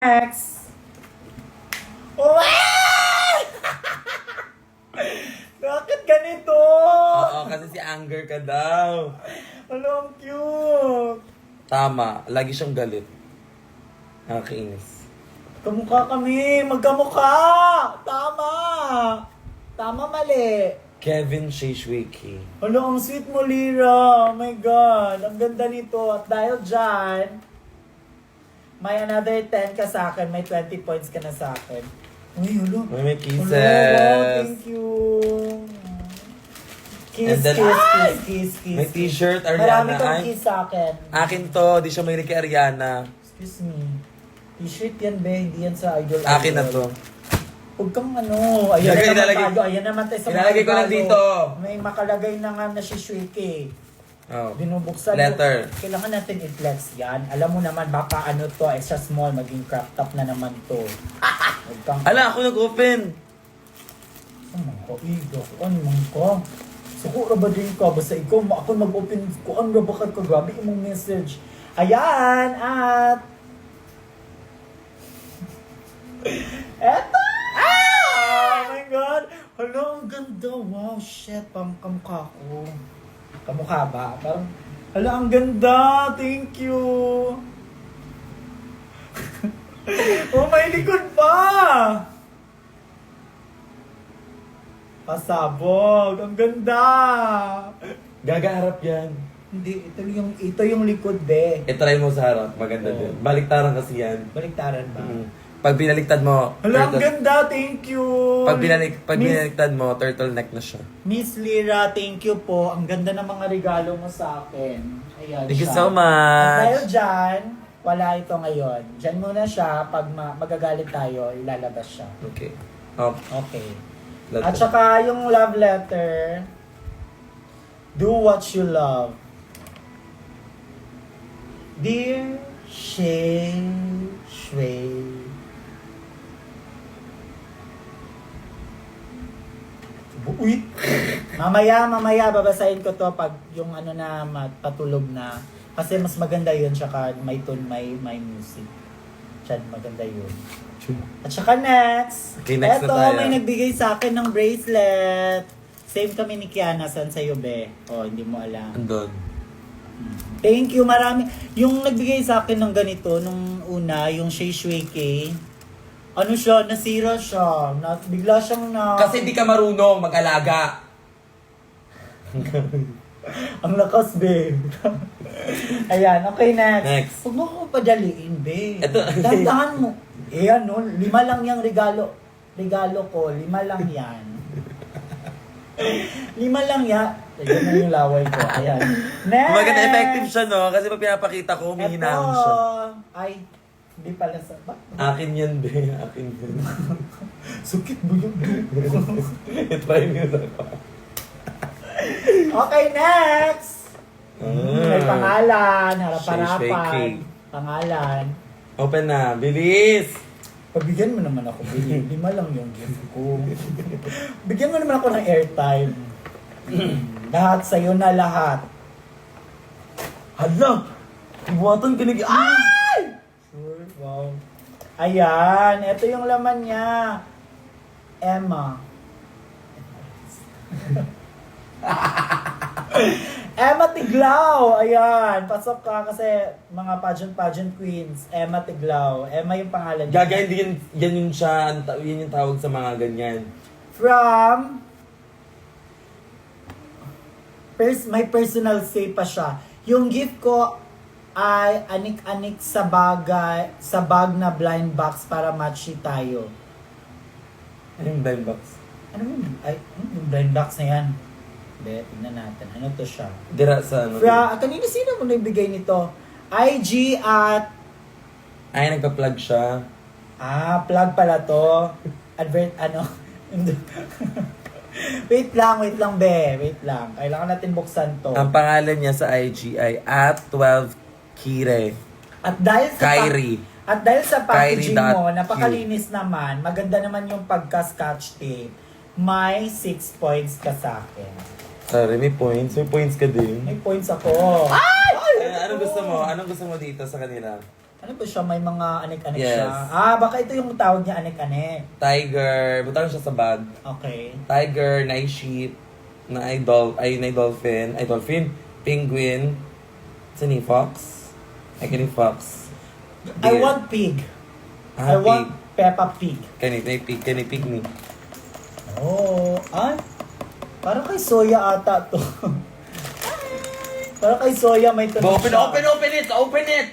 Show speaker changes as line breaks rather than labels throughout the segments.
Next. Uy! Bakit ganito?
Oo, kasi si Anger ka daw.
Ano, ang cute.
Tama, lagi siyang galit. Nakakainis.
Kamukha kami. Magkamukha. Tama. Tama, mali.
Kevin Shishwiki.
Ano, ang sweet mo, Lira. Oh my God. Ang ganda nito. At dahil dyan, may another 10 ka sa akin. May 20 points ka na sa akin. Uy, hulo.
May kisses.
Wow, thank you. Kiss,
And then,
kiss.
May t-shirt,
Marami
Ariana.
kang
Ay,
kiss sa akin.
akin to, di siya may kay Ariana.
Excuse me. T-shirt yan, be. Hindi yan sa Idol.
Akin na to.
Huwag kang ano. Ayan na naman
Ilalagay-
tayo. Ayan naman tayo sa mga
ilalagay ko lang
regalo.
dito.
May makalagay na nga na si Shuike.
Oh.
Binubuksan.
Letter.
Kailangan natin i-flex yan. Alam mo naman, baka ano to, extra small, maging crop top na naman to. Huwag kang...
Ala, ako nag-open.
Ano ka, Iga? Ano man ka? Siguro ba din ka? Basta ikaw, ako mag-open ko. Ano ba ka? Grabe imong message. Ayan, at... Eto! Oh my God! Hala, ang ganda. Wow, shit. Kamukha ko. Kamukha ba? Parang, hala, ang ganda. Thank you. Oh, may likod pa! Pasabog. Ang ganda.
Gagaharap yan.
Hindi, ito yung likod, be.
I-try mo sa harap, maganda
Oo.
din. Baliktaran kasi yan.
Baliktaran ba?
Pag binaliktad mo,
Hala, ang ganda. Thank you.
pag
Miss,
binaliktad mo, turtleneck na siya.
Miss Lira, thank you po. Ang ganda ng mga regalo mo sa akin. Ayan
Thank you
siya.
so
At
much.
dahil dyan, wala ito ngayon. Dyan muna siya. Pag magagalit tayo, ilalabas siya.
Okay. Oh,
Okay.
letter.
At saka yung love letter, do what you love. Dear Shay Shui. Uy! Mamaya, babasahin ko to pag yung ano na patulog na. Kasi mas maganda yun, tsaka may tune, may music. Chad, maganda yun. At saka next,
Okay, next na
eto,
tayo.
may nagbigay sa akin ng bracelet. Same kami ni Kiana, saan sa'yo, be? Oh, hindi mo alam.
Andun.
Thank you, marami. Yung nagbigay sa akin ng ganito, nung una, yung Shay Shui K, ano siya, nasira siya. Bigla siyang na...
Kasi di ka marunong mag-alaga.
Ang lakas, be. Ayan, okay, next.
Next.
Huwag mo ko padaliin, be.
Ito.
Dandahan mo. Eh, ano, 5 lang yung regalo. Regalo ko, 5 lang yan. 5 lang yan. Ayan na yung laway ko. Ayan. Next.
Maganda effective siya, no? Kasi pag pinapakita ko, humihinahon
Eto.
siya.
Ay, hindi pala sa... Ba?
Akin yan, be. Akin yan.
Sukit mo yun.
I-try mo yun ako.
Okay, next. May pangalan,
Shay
harap-harapan.
Shay
Pangalan.
Open na. Bilis!
Pabigyan mo naman ako, Billy. 5 lang yung gift ko. Bigyan mo naman ako ng airtime. Lahat sa'yo na lahat.
Hala! Ibuatan ka Ay!
Sure, wow. Ayan, ito yung laman niya. Emma. Emma Tiglao! Ayan, pasok ka kasi mga pageant queens. Emma Tiglao. Emma yung pangalan niya.
Gaga, hindi yan yun siya. Yan yung tawag sa mga ganyan.
From my personal say pa siya. Yung gift ko ay anik-anik sa bag na blind box para matchy tayo.
Ano yung blind box?
Ano yun? Ay, yung blind box na yan. Hindi, tignan natin. Ano to siya?
Dira sa ano?
Kanina sino mo nagbigay nito? IG at...
Ay, nagpa-plug siya.
Plug pala to. Wait lang, be. Wait lang. Kailangan natin buksan to.
Ang pangalan niya sa IG ay @12kire.
At dahil sa
Kyrie.
at dahil sa packaging
Kyrie.Q.
mo, napakalinis naman, maganda naman yung pagka-scotch tape, may 6 points ka sa akin.
Sorry, may points. May points ka din.
May points ako.
Ay, anong gusto mo? Anong gusto mo dito sa kanila?
Ano ba siya? May mga anek-anek
Yes.
siya. Baka ito yung tawag niya anek-anek.
Tiger. Butang siya sa bag.
Okay.
Tiger, na sheep, na dolphin, penguin, sini fox, kini fox.
I
Deer.
want pig. I
Pig.
want Peppa Pig.
Kani pig ni.
Oh, parang kay Soya ata to. Parang kay Soya may tunog
Open it!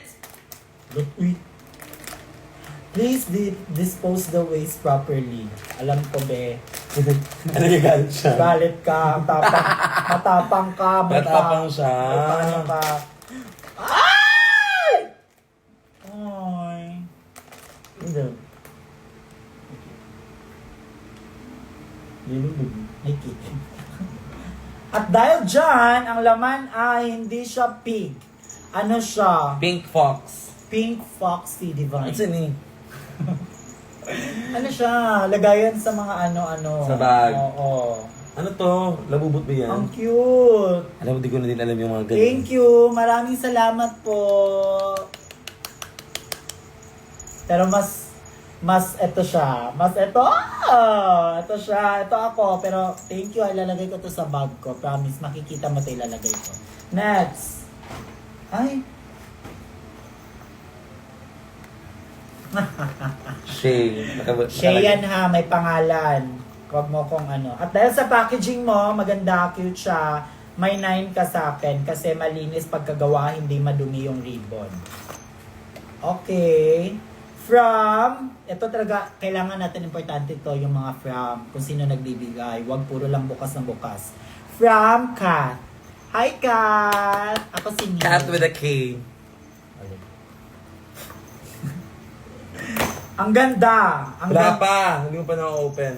Look, uy. Please dispose the waste properly. Alam ko, be.
Ano yung galit siya?
Galit ka, matapang ka,
Matapang siya.
may paano ka. Ay! Ay. Hindi. May kick. At dahil dyan, ang laman ay hindi siya pig. Ano siya?
Pink fox.
Pink Foxy Divine.
Ano ni?
Ano siya? Lagayan sa mga ano-ano.
Sa bag.
Oo.
Ano to? Labubot ba yan?
Ang cute.
Alam mo, di ko na din alam yung mga ganyan.
Thank you. Maraming salamat po. Pero mas ito siya. Ito siya. Ito ako. Pero thank you. Ilalagay ko to sa bag ko. Promise. Makikita mo ito ilalagay ko. Next. Ay.
Shay.
Shay yan ha. May pangalan. Huwag mo kong ano. At dahil sa packaging mo, maganda, cute siya. May 9 ka sa akin kasi malinis pagkagawa, hindi madumi yung ribbon. Okay. From, ito talaga, kailangan natin importante to yung mga from, kung sino nagbibigay. Huwag puro lang bukas ng bukas. From Kat. Hi Kat! Ako si Neil.
Cat with a K.
Ang ganda! Ang
Wala
ganda!
pa. Hindi mo pa na-open.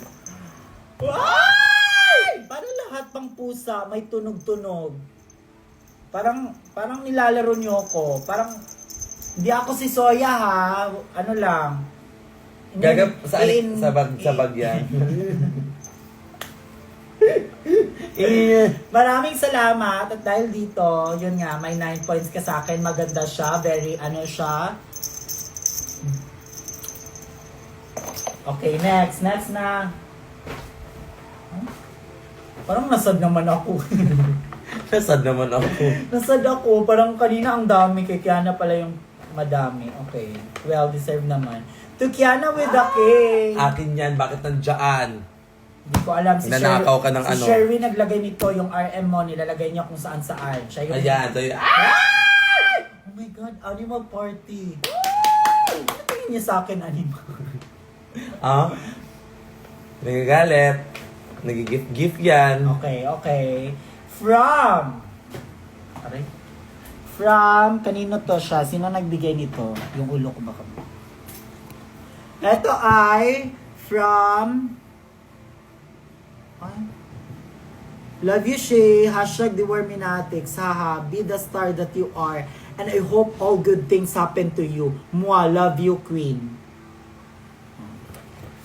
Ay! Parang lahat pang pusa may tunog-tunog. Parang nilalaro niyo ako. Parang hindi ako si Soya ha. Ano lang.
Sa bag yan.
Maraming salamat at dahil dito, yun nga, may 9 points ka sa akin. Maganda siya. Very ano siya. Okay, next na. Huh? Parang nasad naman ako.
Nasad naman ako.
Nasad ako. Parang kanina ang dami. Kay Kiana pala yung madami. Okay. Well, deserve naman. To Kiana with the K.
Akin yan. Bakit nandyan?
Hindi ko alam.
Nanakaw ka ng
si
ano.
Sherwin naglagay nito yung RM mo. Nilalagay niya kung saan saan. Siya yung...
Ayan. So,
Oh my God. Animal party. Ano tingin niya sa akin, animal?
Nagagalit. Nag-gift yan.
Okay. From, kanino to siya? Sino nagbigay nito? Yung ulo ko baka. Ito ay from, love you, Shay. # The Worminatics. Haha, be the star that you are. And I hope all good things happen to you. Mwah, love you, Queen.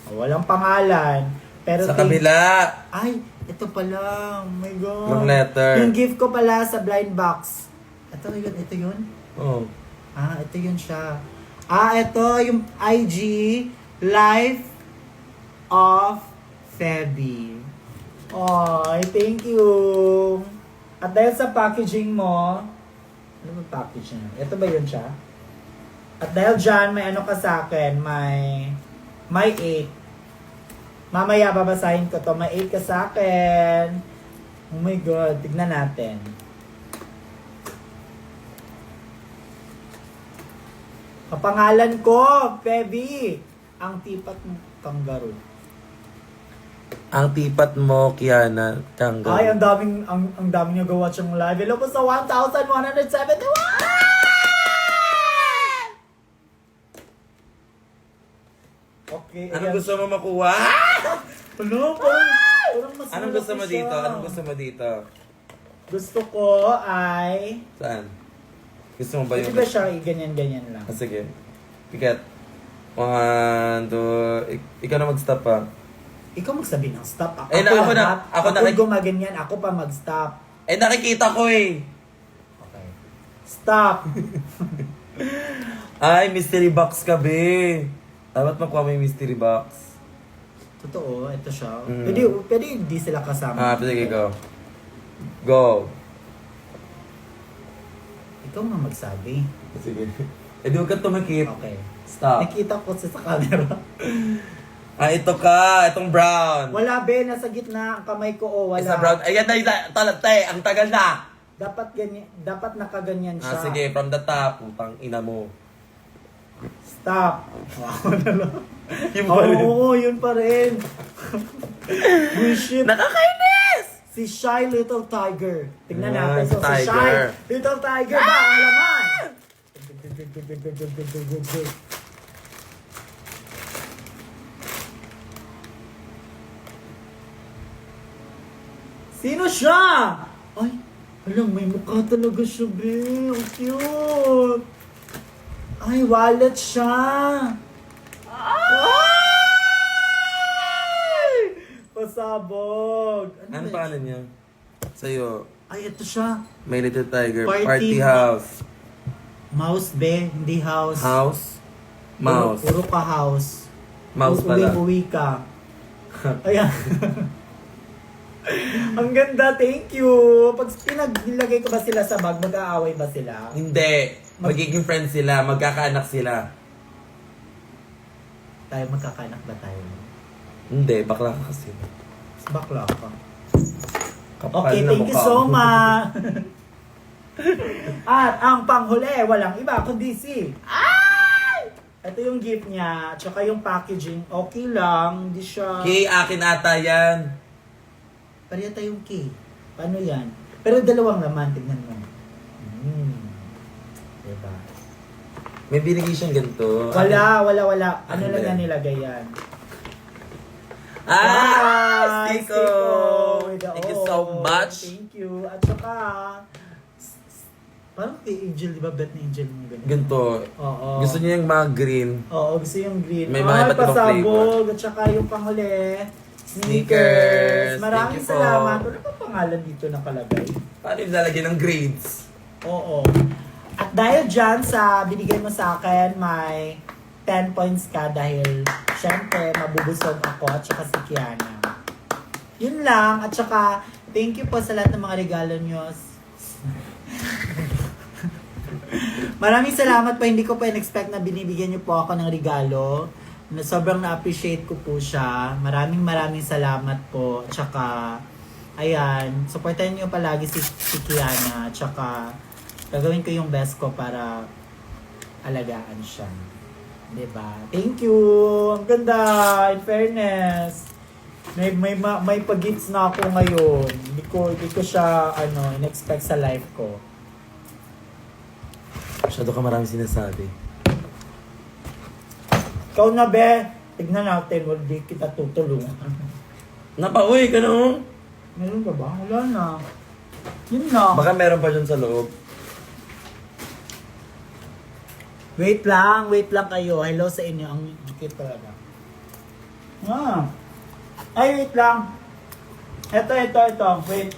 Walang pangalan. Pero
Sa kabila.
Ay, ito pala. Oh my God.
Long letter.
Yung gift ko pala sa blind box. Ito yun?
Oh.
Ito yun siya. Ito yung IG Life of Feby. Ay, thank you. At dahil sa packaging mo, ano ba packaging? Ito ba yun siya? At dahil dyan, may ano ka sa akin, may 8. Mamaya babasahin ko to. May 8 ka sa akin. Oh my God. Tignan natin. Kapangalan ko, Feby. Ang tipat mo, kangaroo.
Ang tipat mo, Kiana. Tanggol.
Ay, ang daming niyo gawa siyang live. Hello po sa 1,171! Okay.
Anong
ayan.
gusto mo makuha?
Hello, parang mas
Anong gusto mo
malaki
dito?
siya.
Anong gusto mo dito?
Gusto ko ay...
Saan? Gusto mo ba
Pwede
yung...
ba siya ganyan-ganyan lang?
Sige. Pikat. 1, 2... Ikaw na mag-stop pa.
Ikaw magsabi ng stop. Ako,
Eh, ako na.
lahat.
Ako na.
gumaganyan. Ako pa mag-stop.
Eh, nakikita ko eh.
Okay. Stop.
Ay, mystery box ka, be. Dapat makuha mo yung mystery box.
Totoo, ito siya.
Mm.
Pwede hindi sila kasama.
Sige, go. Go.
Ikaw nga magsabi.
Sige. Eh, di huwag ka tumikit.
Okay.
Stop.
Nakita ko sa camera.
Ito ka. Itong brown.
Wala, be. Nasa gitna ang kamay ko. Oh, wala.
Isa brown. Ayan na, talatay. Ang tagal na.
Dapat ganyan, dapat nakaganyan siya.
Sige, from the top. Putang ina mo.
Stop. Wow, na lang.
Yung pa rin.
Oo, yun pa rin. Bullshit.
Nakakainis!
Si Shy Little Tiger. Tingnan
Ah,
natin. So, si Shy
Tiger.
Little Tiger ba ang laman? Sino siya? Ay, alam, may mukha talaga siya, be. Ang cute. Ay, wallet siya. Ay! Pasabog.
Ano
ba?
pangalan niya? Sa'yo.
Ay, ito siya.
My Little Tiger.
Party
Party House.
Mouse, be. Hindi house.
House? Mouse.
Puro ka house.
Mouse pala.
Uwi ka. Ayan. Ang ganda, thank you. Pag nilagay ko ba sila sa bag, mag-aaway ba sila?
Hindi. Magiging friends sila. Magkakaanak sila.
Tayo, magkakanak ba tayo?
Hindi. Bakla ka kasi.
Bakla ka.
Kapal
Okay,
na
thank you
mukha
so
mo.
much. At ang panghuli, walang iba kundi si... Ay! Ito yung gift niya, tsaka yung packaging, okay lang, hindi siya...
Kay, akin ata yan.
Parehata yung key. Paano yan? Pero dalawang laman, tignan mo. Diba?
May binigay siyang ganito.
Wala. Ano
Ano
lang
ba
na
yan?
nilagay yan?
Ah!
Yes,
Stiko!
with the
Thank you
O.
so much.
Thank you. At saka, parang kay Angel, di ba? Bet ni Angel mo ganito.
Ganito.
Oo.
Gusto niya yung mga green.
Oo, gusto yung green.
May mga iba't ibang
pasabog. At saka yung panghuli,
Sneakers.
Maraming
Thank you po.
salamat. Ano pa pangalan dito nakalagay?
Paano yung lalagyan ng grades?
Oo. At dahil dyan sa binigay mo sa akin, may 10 points ka dahil syempre mabubusog ako at saka si Kiana. Yun lang. At saka thank you po sa lahat ng mga regalo nyo. Maraming salamat po. Hindi ko pa in-expect na binibigyan nyo po ako ng regalo. Sobrang na-appreciate ko po siya. Maraming salamat po. At saka, ayan, supportahan nyo palagi si Kiana. At saka, gagawin ko yung best ko para alagaan siya. Diba? Thank you! Ang ganda! In fairness, may pag-gifts na ako ngayon. Hindi ko siya, in-expect sa life ko.
Masyado ka maraming sinasabi.
Ikaw na, be. Tignan natin, hindi kita tutulungan.
Napauwi ka no?
Meron ba ba? Wala na. Yun na.
Baka meron pa dyan sa loob.
Wait lang kayo. Hello sa inyo. Ang cute talaga. Ay, wait lang. Ito. Wait.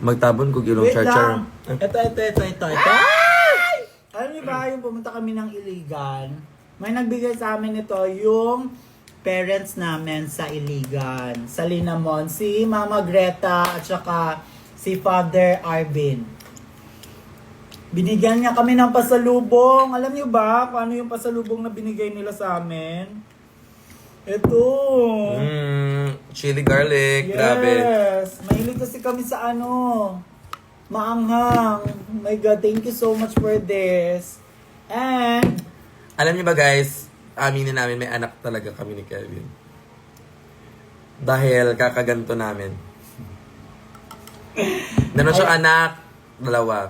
Magtabon ko gilong
Wait
char-char.
lang. Ito. Alam niyo ba, yung pumunta kami ng Iligan, may nagbigay sa amin ito, yung parents namin sa Iligan, sa Linamon, si Mama Greta at saka si Father Arvin. Binigyan niya kami ng pasalubong. Alam niyo ba kung ano yung pasalubong na binigay nila sa amin? Ito.
Chili garlic. Grabe.
Yes. Mahilig kasi kami sa maanghang. Oh my God, thank you so much for this. And,
Alam niyo ba guys, aminin namin may anak talaga kami ni Kevin. Dahil kakaganto namin. Meron siyang anak, dalawa.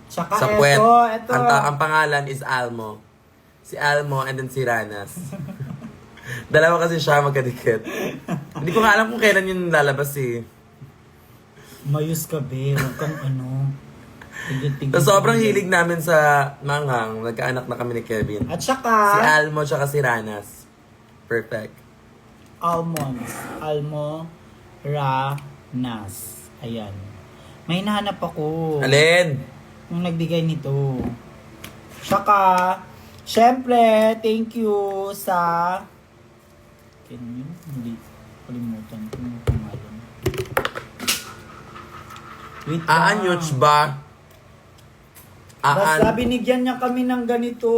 tsaka
Sa puwet,
ito.
ang pangalan is Almo. Si Almo and then si Ranas. Dalawa kasi siya magkadikit. Hindi ko nga alam kung kailan yun lalabas eh.
Mayus ka, be. Huwag kang Tigil-tigil.
So, sobrang hilig namin sa manghang. Nagkaanak na kami ni Kevin.
At
Si
saka,
Almo tsaka si Ranas. Perfect.
almonds. Almo, ra, nas. Ayan. May hinahanap ako.
Alin?
Yung nagbigay nito. Tsaka, syempre, thank you sa... Hindi. Kalimutan ko yung pangalan. Wait
Aanyos ba?
Basta binigyan niya kami ng ganito.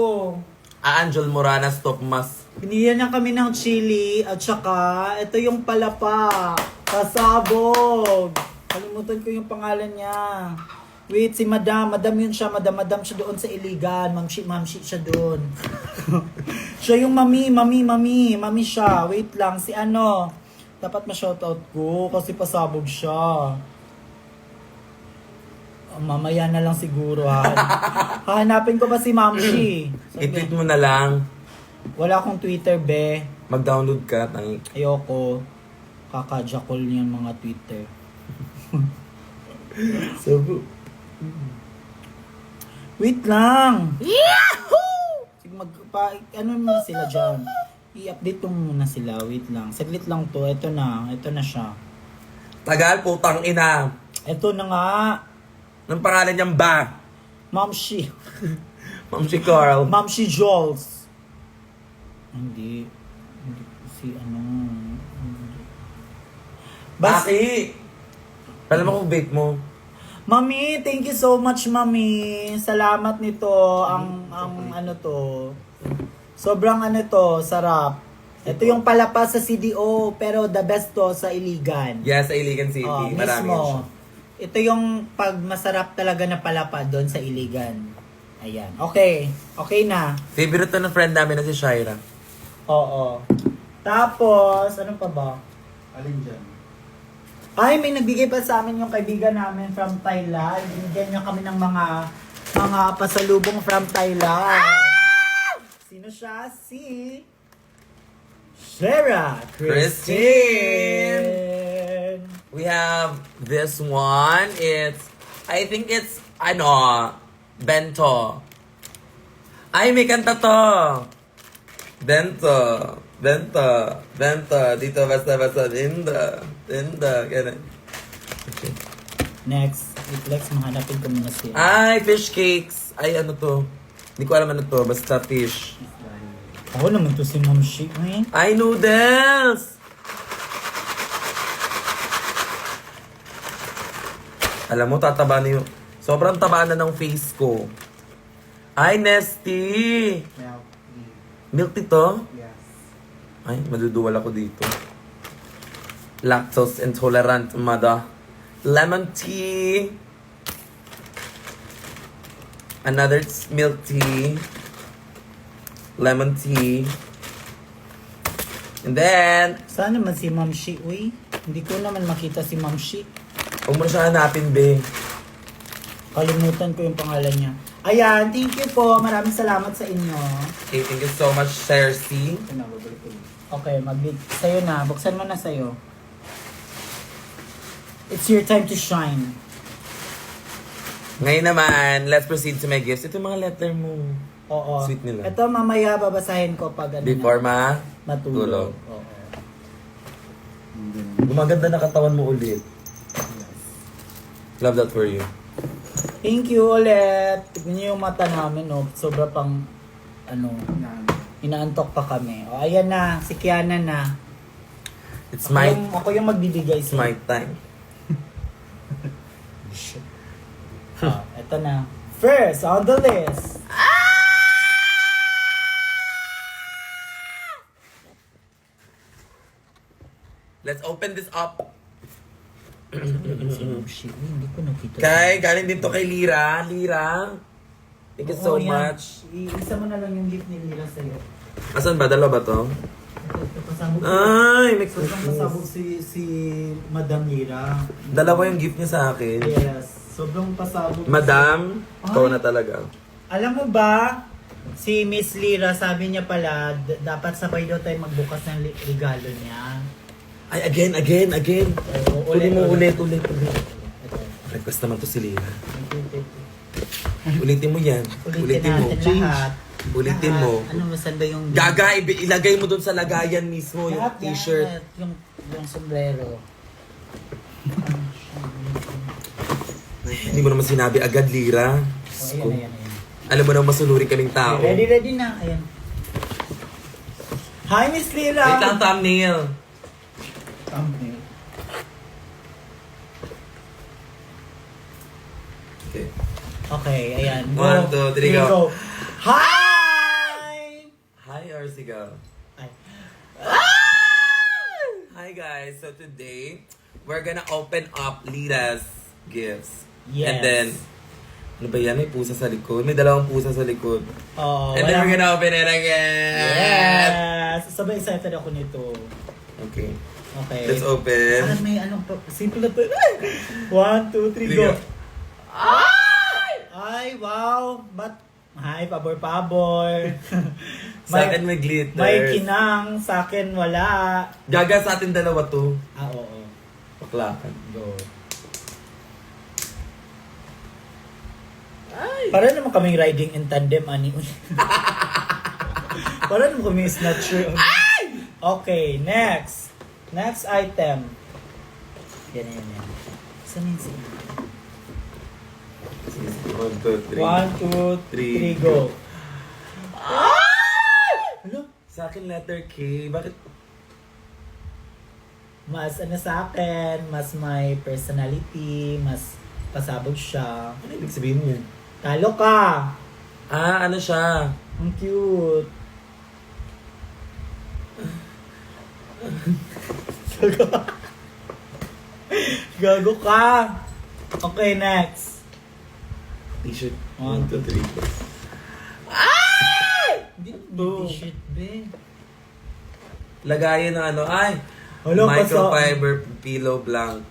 Aanjol Moranas Tokmas.
Binigyan niya kami ng chili at saka ito yung palapa. Pasabog. Kalimutan ko yung pangalan niya. Wait, si Madam. Madam yun siya. Madam siya doon sa Iligan. Mamshi siya doon. Siya yung mami siya. Wait lang. Si ano. Dapat ma-shoutout ko kasi pasabog siya. Mamaya na lang siguro ha. Hahanapin ko ba si Mamshi?
I-tweet mo na lang.
Wala akong Twitter, be.
Mag-download ka. Tangi.
Ayoko. Kakajakol niyan mga Twitter. So, wait lang. Yahoo! Sige, ano na sila dyan? I-update ko muna sila. Wait lang. Saglit lang to. Ito na siya.
Tagal, putang ina.
Ito na nga.
Anong pangalan niyang ba?
Mamshi.
Ma'am si Carl.
Mamshi Jols. Hindi. Si ano.
Baki! Alam mo kung bait mo.
Mami, thank you so much, Mami. Salamat nito. Ang ano to. Sobrang ano to, sarap. Ito yung palapa sa CDO, pero the best to sa Iligan.
Yes, sa Iligan City.
Oh,
Marami
mismo.
yun siya.
Ito yung pag masarap talaga na palapa doon sa Iligan. Ayan. Okay. Okay na.
Favorite to ng friend namin na si Shaira.
Oo. Tapos, ano pa ba?
Alin dyan?
Ay, may nagbigay pa sa amin yung kaibigan namin from Thailand. Binigyan niya kami ng mga pasalubong from Thailand. Sino siya? Si Sarah Christine.
We have this one. I think it's, bento. Ay, may kanta to. Bento. Dito basta, ganun. Okay.
Next, Lex, mahanapin ko muna siya.
Ay, fish cakes. Ay, ano to? Hindi ko alam ano to. Basta fish.
Ako naman to si Ma'am Shi.
Ay, noodles! Alam mo, tataba na yung... Sobrang taba na ng face ko. Ay, Nesty! Milk tea to?
Yes.
Ay, maduduwal ako dito. Lactose intolerant, mother. Lemon tea. Another milk tea. Lemon tea. And then,
Saan naman si Ma'am Shi? Uy, hindi ko naman makita si Ma'am Shi.
huwag mo na siya hanapin, be.
Kalimutan ko yung pangalan niya. Ayan, thank you po. Maraming salamat sa inyo.
Okay, thank you so much, Cersei.
Okay, sa'yo na. Buksan mo na sa'yo. It's your time to shine.
Ngayon naman, let's proceed to my gifts. Ito yung mga letter mo.
Oo.
Sweet nila.
Ito mamaya babasahin ko pag ano
Before
na,
matulog.
matulog. Oo.
Gumaganda na katawan mo ulit. Love that for you.
Thank you ulit. Tignan niyo yung mata namin, no? Sobra pang, inaantok pa kami. O, ayan na. Si Kiana na.
It's my
Ako yung magbibigay
it's my time.
Ito na. First on the list.
Let's open this up.
Hindi ko nakita.
Kay, galing dito kay Lira. Lira. Thank you so
Oo, yan.
much.
Isa mo na lang yung gift ni Lila sa'yo.
Asan ba? Dalawa ba to?
Ito, pasabog
Ay, may
Sobrang pasabog si Madam Lira.
Dalawa yung gift niya sa akin.
Yes. Sobrang pasabog.
Madam, ikaw
Ay.
na talaga.
Alam mo ba, si Miss Lira, sabi niya pala, dapat sabay daw tayo magbukas ng regalo niya.
Ay, again.
Oo,
Ulit mo, ulit.
Ito.
Request naman to si Lira. Ulitin mo yan.
Ulitin
mo.
natin lahat.
Ulitin
Lahat.
mo.
Ano mo, saan ba yung...
Gaga, ilagay mo dun sa lagayan mismo yung
Lahat yan,
t-shirt.
lahat. Yung sombrero.
Hindi mo naman sinabi agad, Lira.
Oh, ayan.
Alam mo naman masuluri kaming tao.
Ready na. Ayan. Hi, Miss Lira!
Wait lang, thumbnail.
Thumbnail.
Okay.
Okay, ayan.
1, 2, 3, go.
Hi!
Hi, or sigaw.
Ay.
Hi guys, so today we're gonna open up Lira's gifts.
Yes.
And then, ano ba yan? May pusa sa likod. May dalawang pusa sa likod.
Oh,
And then we're gonna open it again.
Yes! Sabay excited ako nito.
Okay.
Okay.
Let's open.
Parang may anong simple na to. 1, 2, 3, go. Ay, wow! But, hi, pabor-pabor.
Sa akin may glitters.
May kinang, sa akin wala.
Gaga sa atin dalawa to.
Oo.
Paklakan.
Go. Para naman kaming riding in tandem, ani. Para naman kaming snatcher. Okay, next. Next item. Yan. Saan yun siya?
1, 2, 3.
1, 2, 3, go. Ano?
Sa akin letter K. Bakit?
Mas ano sa akin, mas may personality, mas pasabog siya.
Ano ibig sabihin niya?
Talo ka!
Ah, ano siya?
Ang cute. Gago ka! Okay, next.
T-shirt.
1,
1, 2, 3.
Hindi
Boom.
t-shirt, be.
Lagayan ng ano, ay!
Hala,
Microfiber pillow blank.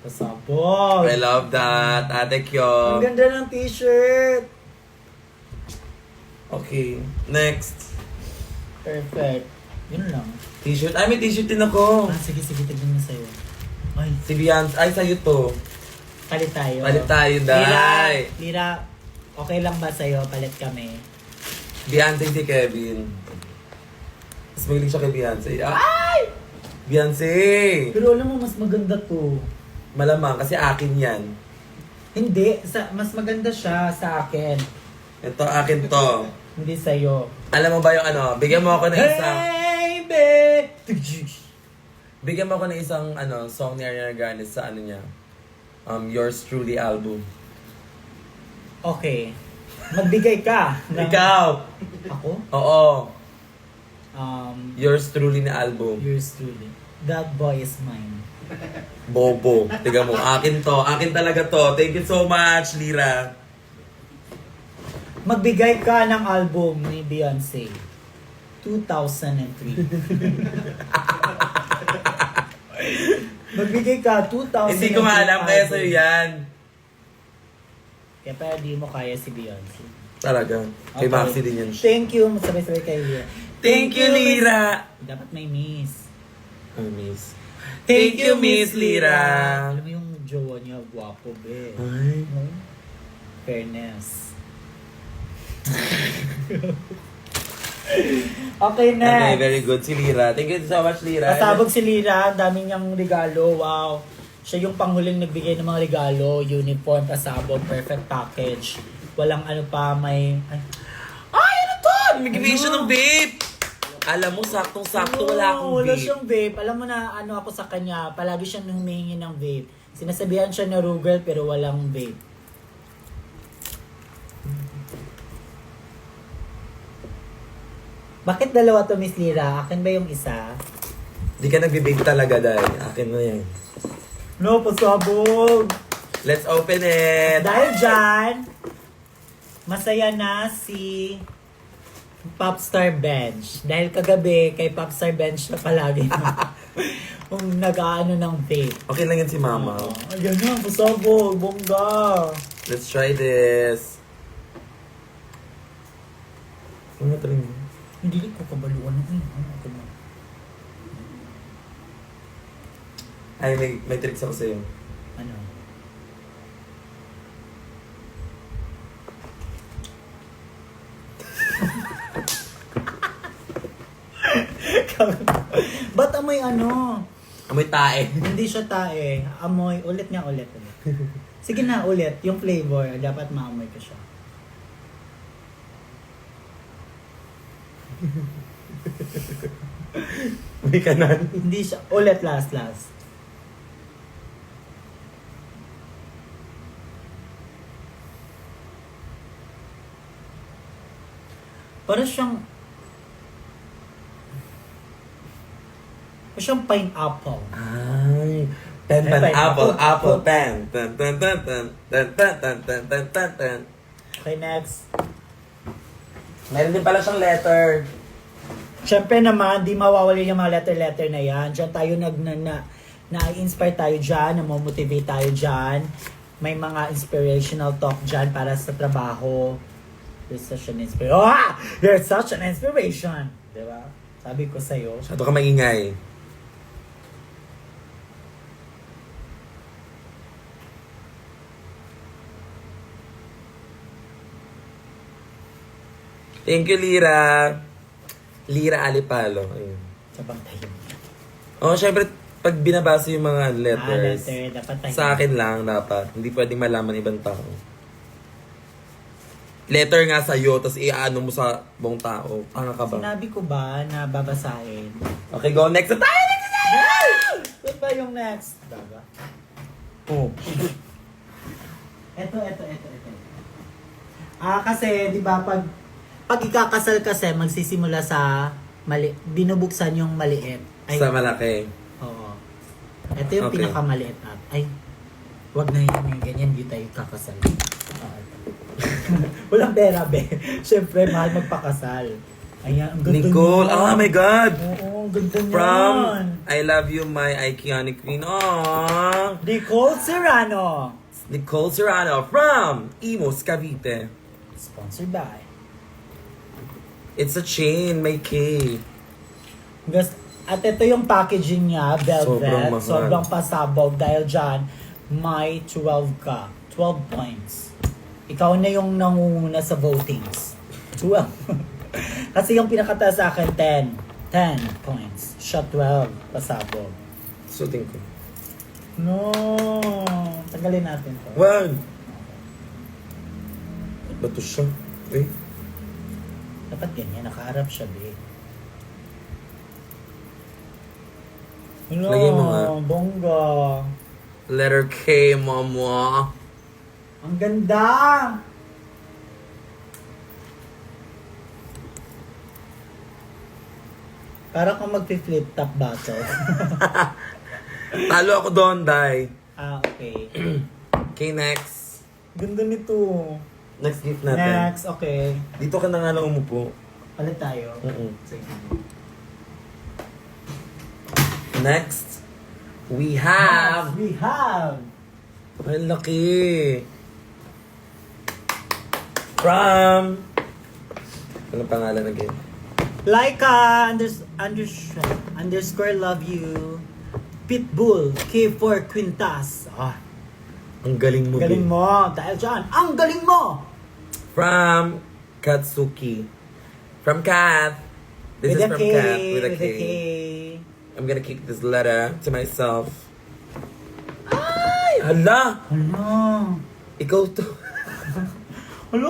Pasabog.
I love that. Ate
Ang
Kyo.
ganda ng t-shirt.
Okay, next.
Perfect. Yun lang.
T-shirt. Ay, may t-shirt din ako.
Sige, tignan mo sa'yo. Ay,
Si Beyonce. Ay, sa'yo to.
palit tayo.
Palit tayo, Day.
Lira, okay lang ba sa'yo? Palit kami.
Beyonce si Kevin. Mas mahilig siya kay Beyonce. Ay! Beyonce!
Pero alam mo, mas maganda to.
Malamang, kasi akin yan.
Hindi, mas maganda siya sa akin.
Ito, akin to.
Hindi sa'yo.
Alam mo ba yung ano? Bigyan mo ako ng isang...
Hey, babe!
Bigyan mo ako ng isang song ni Ariana Grande sa ano niya. Yours Truly album.
Okay. Magbigay ka.
Ikaw!
Ako?
Oo.
Yours
Yours Truly na album.
truly. That boy is mine.
Bobo. Tiga mo, akin to. Akin talaga to. Thank you so much, Lira.
Magbigay ka ng album ni Beyonce. 2003. Magbigay ka 2003.
Hindi ko nga alam kaya sa'yo yan.
Kaya pa di mo kaya si Beyonce.
Talaga. Kay
Okay.
Maxi din yan.
Thank you. Sabay-sabay kayo.
Thank you, Lira.
Dapat may miss.
Oh, miss. Thank you, Miss Lira.
Alam mo yung jowa niya, gwapo, be.
Ay.
No? Fairness. Okay,
Okay,
next.
very good si Lira. Thank you so much, Lira.
Pasabog si Lira, ang dami niyang regalo. Wow. Siya yung panghuling nagbigay ng mga regalo, uniform, pasabog, perfect package. Walang ano pa, may...
Ay, ano to? Nagbigay siya ng vape. Alam mo, saktong-sakto, wala akong
Wala
vape.
siyang vape. Alam mo na ano ako sa kanya, palagi siyang humihingi ng vape. Sinasabihan siya na Rugal pero walang vape. Bakit dalawa to, Miss Lira? Akin ba yung isa?
Di ka nagbe-vape talaga dahil. Akin na yan.
No, pasabog!
Let's open it.
Dahil dyan, masaya na si Popstar Bench. Dahil kagabi, kay Popstar Bench na palagi kung nag-aano ng vape.
Okay lang yan si Mama.
Ayan na, pasabog, bongga.
Let's try this. Ano na mo?
Hindi ko kabaluan ng
Ay, may tricks ako sa'yo.
ano? Ba't amoy ano?
Amoy tae.
Hindi siya tae. Amoy, ulit. Sige na, ulit. Yung flavor, dapat maamoy ko siya.
May kanan.
Hindi siya. Ulit, last. Para siyang pineapple.
Ay. Pen,
Ay,
apple,
apple.
pen. Tan, tan, tan, tan, tan, tan, tan, tan, tan, tan, tan.
Okay, next.
Meron din pala siyang letter.
Siyempre naman, di mawawala yung mga letter na yan. Diyan tayo na-inspire tayo dyan, na-motivate tayo dyan. May mga inspirational talk dyan para sa trabaho. You're such an inspiration. Oh! You're such an inspiration! Diba? Sabi ko sa'yo.
Masyado ka maingay. Thank you, Lira. Lira Alipalo. Ayun.
Sabang tayo.
Oh, syempre, pag binabasa yung mga letters,
Letter. Dapat tayo.
sa akin lang dapat. Hindi pwedeng malaman ibang tao. Letter nga sa'yo, tapos iaano mo sa buong tao. Tanga ka ba?
Sinabi ko ba na babasahin?
Okay, go. Next na tayo! Next na tayo!
Saan ba yung next? Daga?
Oh.
Ito. Kasi, di ba, pag ikakasal kasi, magsisimula sa binubuksan yung maliit.
Sa malaki.
Oo. Ito yung
Okay.
pinakamaliit at, wag na yun yung ganyan, di tayo kakasal. Walang pera, be. Siyempre, mahal magpakasal. Ayan, ang ganda
Nicole,
niyan.
oh my God!
Oo, ang ganda niyan.
From I Love You, My Iconic Queen. Aww!
Nicole Serrano.
Nicole Serrano from Imos, Cavite.
Sponsored by.
It's a chain, may K.
At ito yung packaging niya,
Sobrang
velvet.
mahal.
Sobrang pasabog dahil dyan, may 12 ka. 12 points. Ikaw na yung nangunguna sa votings. 12. Kasi yung pinakataas sa akin, 10. 10 points. Siya 12. Pasabog.
Suting ko.
No. Tanggalin natin to.
Wag! Ba't to siya? Eh?
Dapat ganyan. Nakaharap siya, be. No,
Lagay mo nga.
bongga.
Letter K, mama.
Ang ganda! Para kung mag-flip top bottle.
Talo ako doon, Day.
Okay.
Okay, next.
Ganda nito.
Next gift natin.
Next, okay.
Dito ka na nga lang umupo.
Palit tayo.
Sige. Next, we have...
We have
Ay, laki. From... Anong pangalan again?
Laika underscore love you. Pitbull K4 Quintas.
Ang galing mo,
Galing
babe.
mo. Dahil dyan, ang galing mo!
From Katsuki. From Kat. This is
With a
from
K.
Kat. With a K.
K.
I'm gonna keep this letter to myself. Ay! Hala!
Ano?
Ikaw to.
Ano?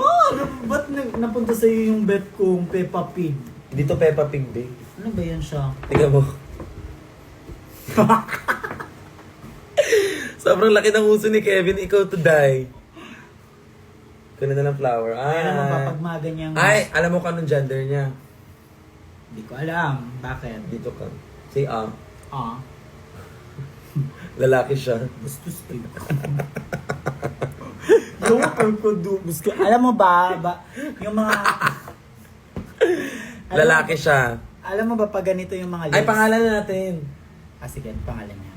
Ba't napunta sa'yo yung bet kong Peppa Pig?
Dito Peppa Pig, babe.
Ano ba yan siya?
Tingnan mo. Sobrang laki ng uso ni Kevin. Ikaw to die. Kunin na ng flower.
Kaya naman ba pag mga ganyang...
Ay, alam mo kung anong gender niya.
Hindi ko alam. Bakit?
Dito ka. Say
Ah.
Lalaki siya.
Bastos ko. Yung ko alam mo ba, yung mga...
Lalaki siya.
Alam mo ba pag ganito yung mga
Ay, pangalan na natin.
Sige, ano pangalan niya?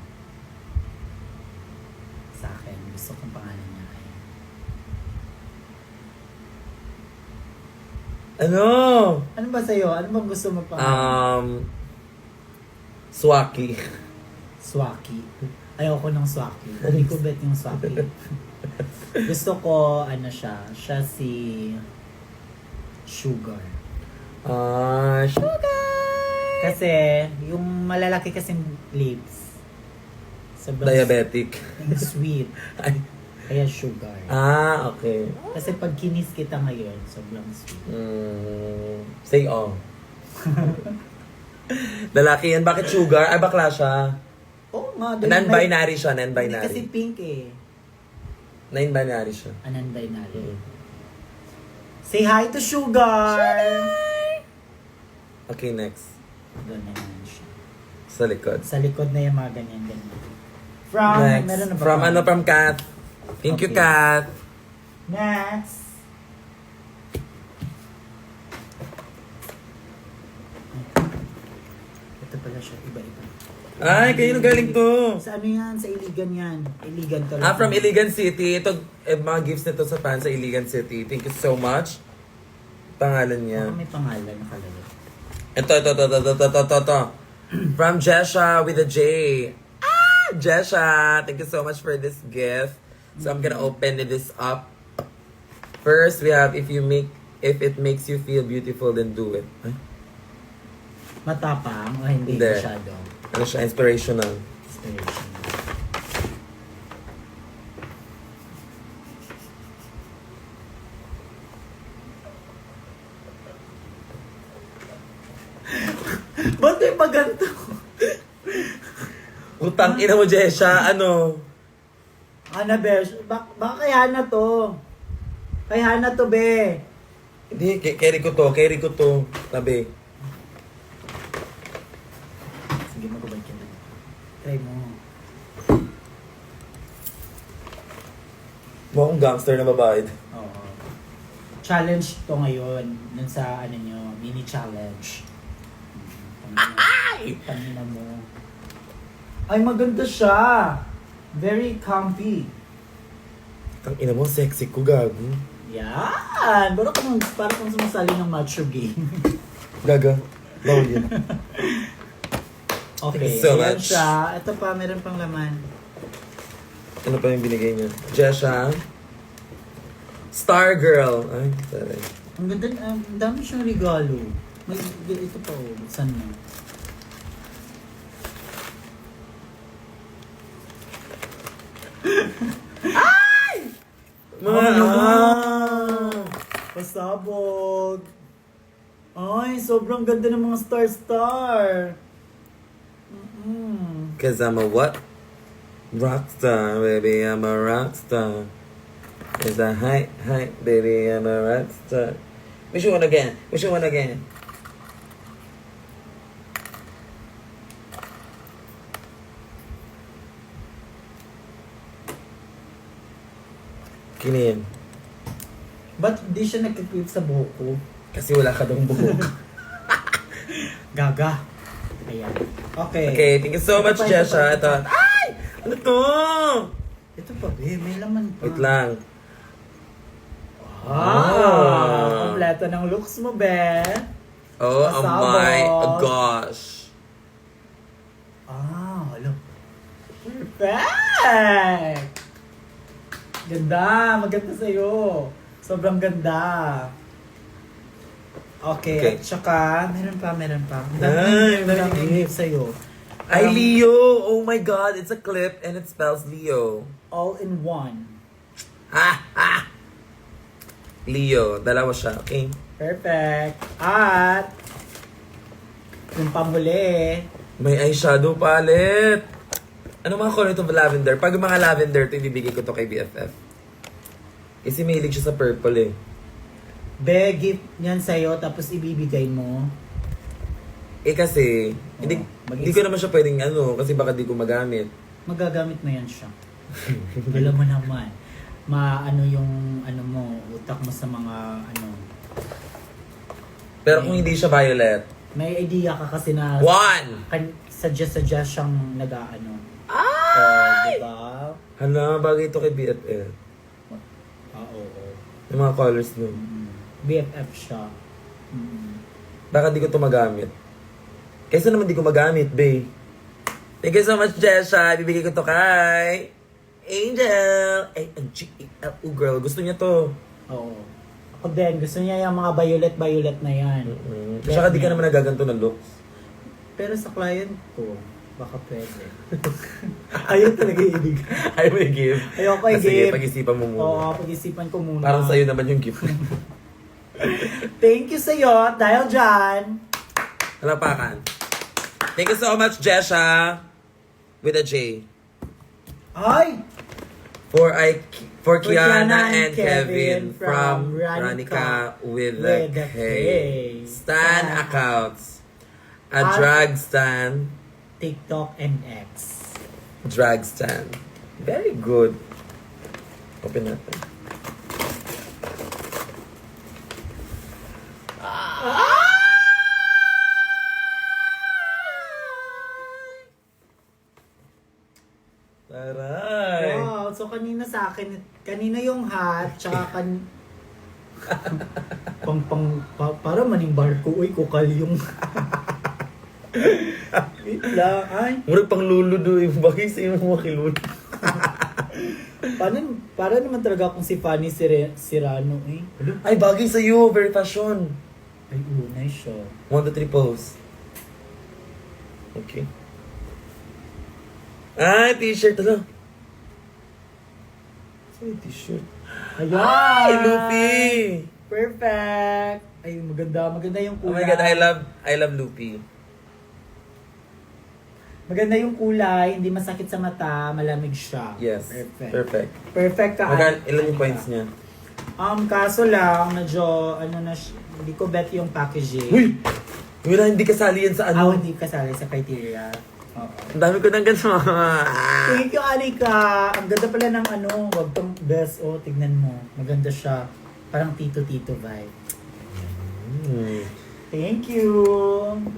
Sa akin, gusto kong pangalan niya ay...
Ano?
Ano ba sa'yo? Ano bang gusto mo pangalan?
Swaki.
Swaki. Ayoko ng Swaki. Hindi ko bet yung Swaki. Gusto ko, ano siya si Sugar.
Sugar!
Kasi, yung malalaki kasing lips, sobrang
Diabetic.
sweet.
Ay,
Kaya sugar.
Ah, okay.
Kasi pag kinis kita ngayon, sobrang sweet.
Say all. Lalaki yan. Bakit sugar? Ay, bakla siya.
Oo nga.
Non-binary siya,
Hindi
non-binary.
kasi pink eh.
Non-binary siya.
Non-binary. Say hi to Sugar!
Okay, next.
Doon naman siya.
Sa likod.
Sa likod na yung mga ganyan-ganyan. From,
Next.
meron na ba
From
pa?
ano, from Kat. Thank you,
Okay.
Kat.
Next. Ito pala siya, iba-iba.
Ay, kayo galing to.
Sa ano yan? Sa Iligan yan. Iligan to.
Ah, from Iligan City. Ito, mga gifts nito sa fans sa Iligan City. Thank you so much. Pangalan niya.
May pangalan nakalagay.
Ito. From Jesha with a J. Ah, Jesha. Thank you so much for this gift. So I'm gonna open this up. First, we have if it makes you feel beautiful, then do it. Ay,
Matapang o hindi
Hindi.
masyado?
ano siya? Inspirational.
Inspiration. Ba't may paganto?
Utang ina mo, Jesha. Ano?
Ana, Besh. Baka kay Hana to. Kay Hana to, be.
Hindi, carry ko to. Tabi.
Sige, magubad ka na. Try mo.
Mukhang gangster na babae.
Oo. Challenge to ngayon. Dun sa, ano nyo, mini challenge.
Ay!
Pangina mo. Ay, maganda siya. Very comfy.
Tang ina mo, sexy ko, gago.
Yan! Parang kung sumasali ng macho game.
Gaga. Bawal yun.
Okay,
Thank you so
ayan
much.
siya. Ito pa, meron pang laman.
Ano pa yung binigay niya? Jesha. Star Girl. Ay, sorry.
Ang ganda, ang dami siyang regalo. May, ito pa, oh. Saan na?
Mga,
Pasabog. Ay, sobrang ganda ng mga star-star.
Cause I'm a what? Rockstar, baby, I'm a rockstar. It's a hype, baby, I'm a rockstar. Wish you one again. Kini yan.
Ba't di siya nagkikwip sa buhok ko?
Kasi wala ka dong buhok.
Gaga. Ayan. Okay.
Okay, thank you so much,
Ito pa,
Jesha.
ito pa.
Ito. Ay! Ano to?
Ito pa, be. May laman pa.
Wait lang.
Ah! Kompleto ng looks mo, be.
Oh,
Pasabog.
my gosh.
Ah, hello. Perfect! Ganda. Maganda sa'yo. Sobrang ganda. Okay.
Okay.
At saka, meron pa. Ang
Ay,
daming
may
gift sa'yo.
Ay, Leo! Oh my God, it's a clip and it spells Leo.
All in one.
Ha! Leo, dalawa siya, okay?
Perfect. At, yung pamuli,
May eyeshadow palette. Ano mga color itong lavender? Pag mga lavender, ito ibibigay ko to kay BFF. Kasi mahilig siya sa purple eh.
be, gift yan sa'yo, tapos ibibigay mo.
Eh kasi, hindi,
mag-
hindi ko naman siya pwedeng kasi baka di ko magamit.
Magagamit mo yan siya. Alam mo naman. Maano yung mo, utak mo sa mga
Pero kung hindi siya violet,
may idea ka kasi na
one!
suggest siyang nag-ano.
Ay!
Diba?
Hala, bagay ito kay BFF.
Oo.
Yung mga colors nun.
BFF siya.
Baka di ko ito magamit. Kaysa naman di ko magamit, babe. Thank you so much, Jesha. Bibigay ko to kay Angel. A-N-G-E-L. Girl, gusto niya to.
Oo. Ako din, gusto niya yung mga violet na yan.
Saka di ka naman nagaganto ng looks.
Pero sa client ko, baka pwede. Ayaw talaga ibig.
Ayaw mo i-give?
Ayoko
Ah, sige,
i-give.
pag-isipan mo muna.
Oo, pag-isipan ko muna.
Parang sa'yo naman yung gift.
Thank you sa'yo dahil dyan.
Halapakan. Thank you so much, Jesha. With a J.
Ay!
For Kiana and Kevin from
Ranica
Ranica with a
with a
K.
K.
Stan
Stan.
accounts. A
At-
drag stan.
TikTok and X.
Drag stan. Very good. Open natin. Taray.
Wow, so kanina sa akin, kanina yung hat, tsaka para maning barko, uy, kukal yung... Wait lang, ay.
Murag pang luludo yung bagay sa yung mga kilud.
Para naman talaga akong si Fanny Serrano, eh.
Ay, bagay sa iyo. Very fashion.
Ay, nice siya.
1, 2, 3 pose. Okay. Ay, t-shirt. Ano? Saan yung t-shirt?
Ayan!
Ay, Lupi!
Perfect! Ay, maganda yung
Oh
kulay.
my God, I love Lupi.
Maganda yung kulay, hindi masakit sa mata, malamig siya.
Yes.
Perfect.
Perfect.
Perfect ka.
Ilan yung points niya?
Kaso lang, medyo, hindi ko bet yung packaging.
Uy! Wala, hindi kasali yan sa ano.
Hindi kasali sa criteria. Oo.
Ang dami ko nang ganito.
Thank you, Anika. Ang ganda pala ng wag tong best. Oh, tignan mo. Maganda siya. Parang tito-tito vibe. Thank you.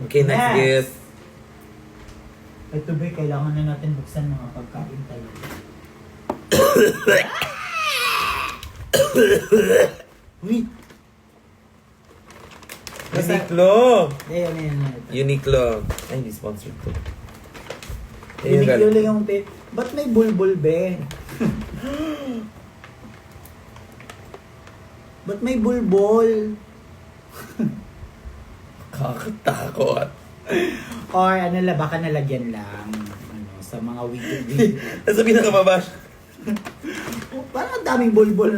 Okay, next gift.
Ito ba, kailangan na natin buksan mga pagkain tayo. Uy!
Uniqlo!
Ayan.
Uniqlo. Ay, hindi sponsored to. Ayun,
Uniqlo
galing.
lang yung ba't may bulbul, be? Ba't may bulbol?
Kakatakot.
Or baka nalagyan lang sa mga wig.
Nasa pinakababa.
Parang ang daming bulbol.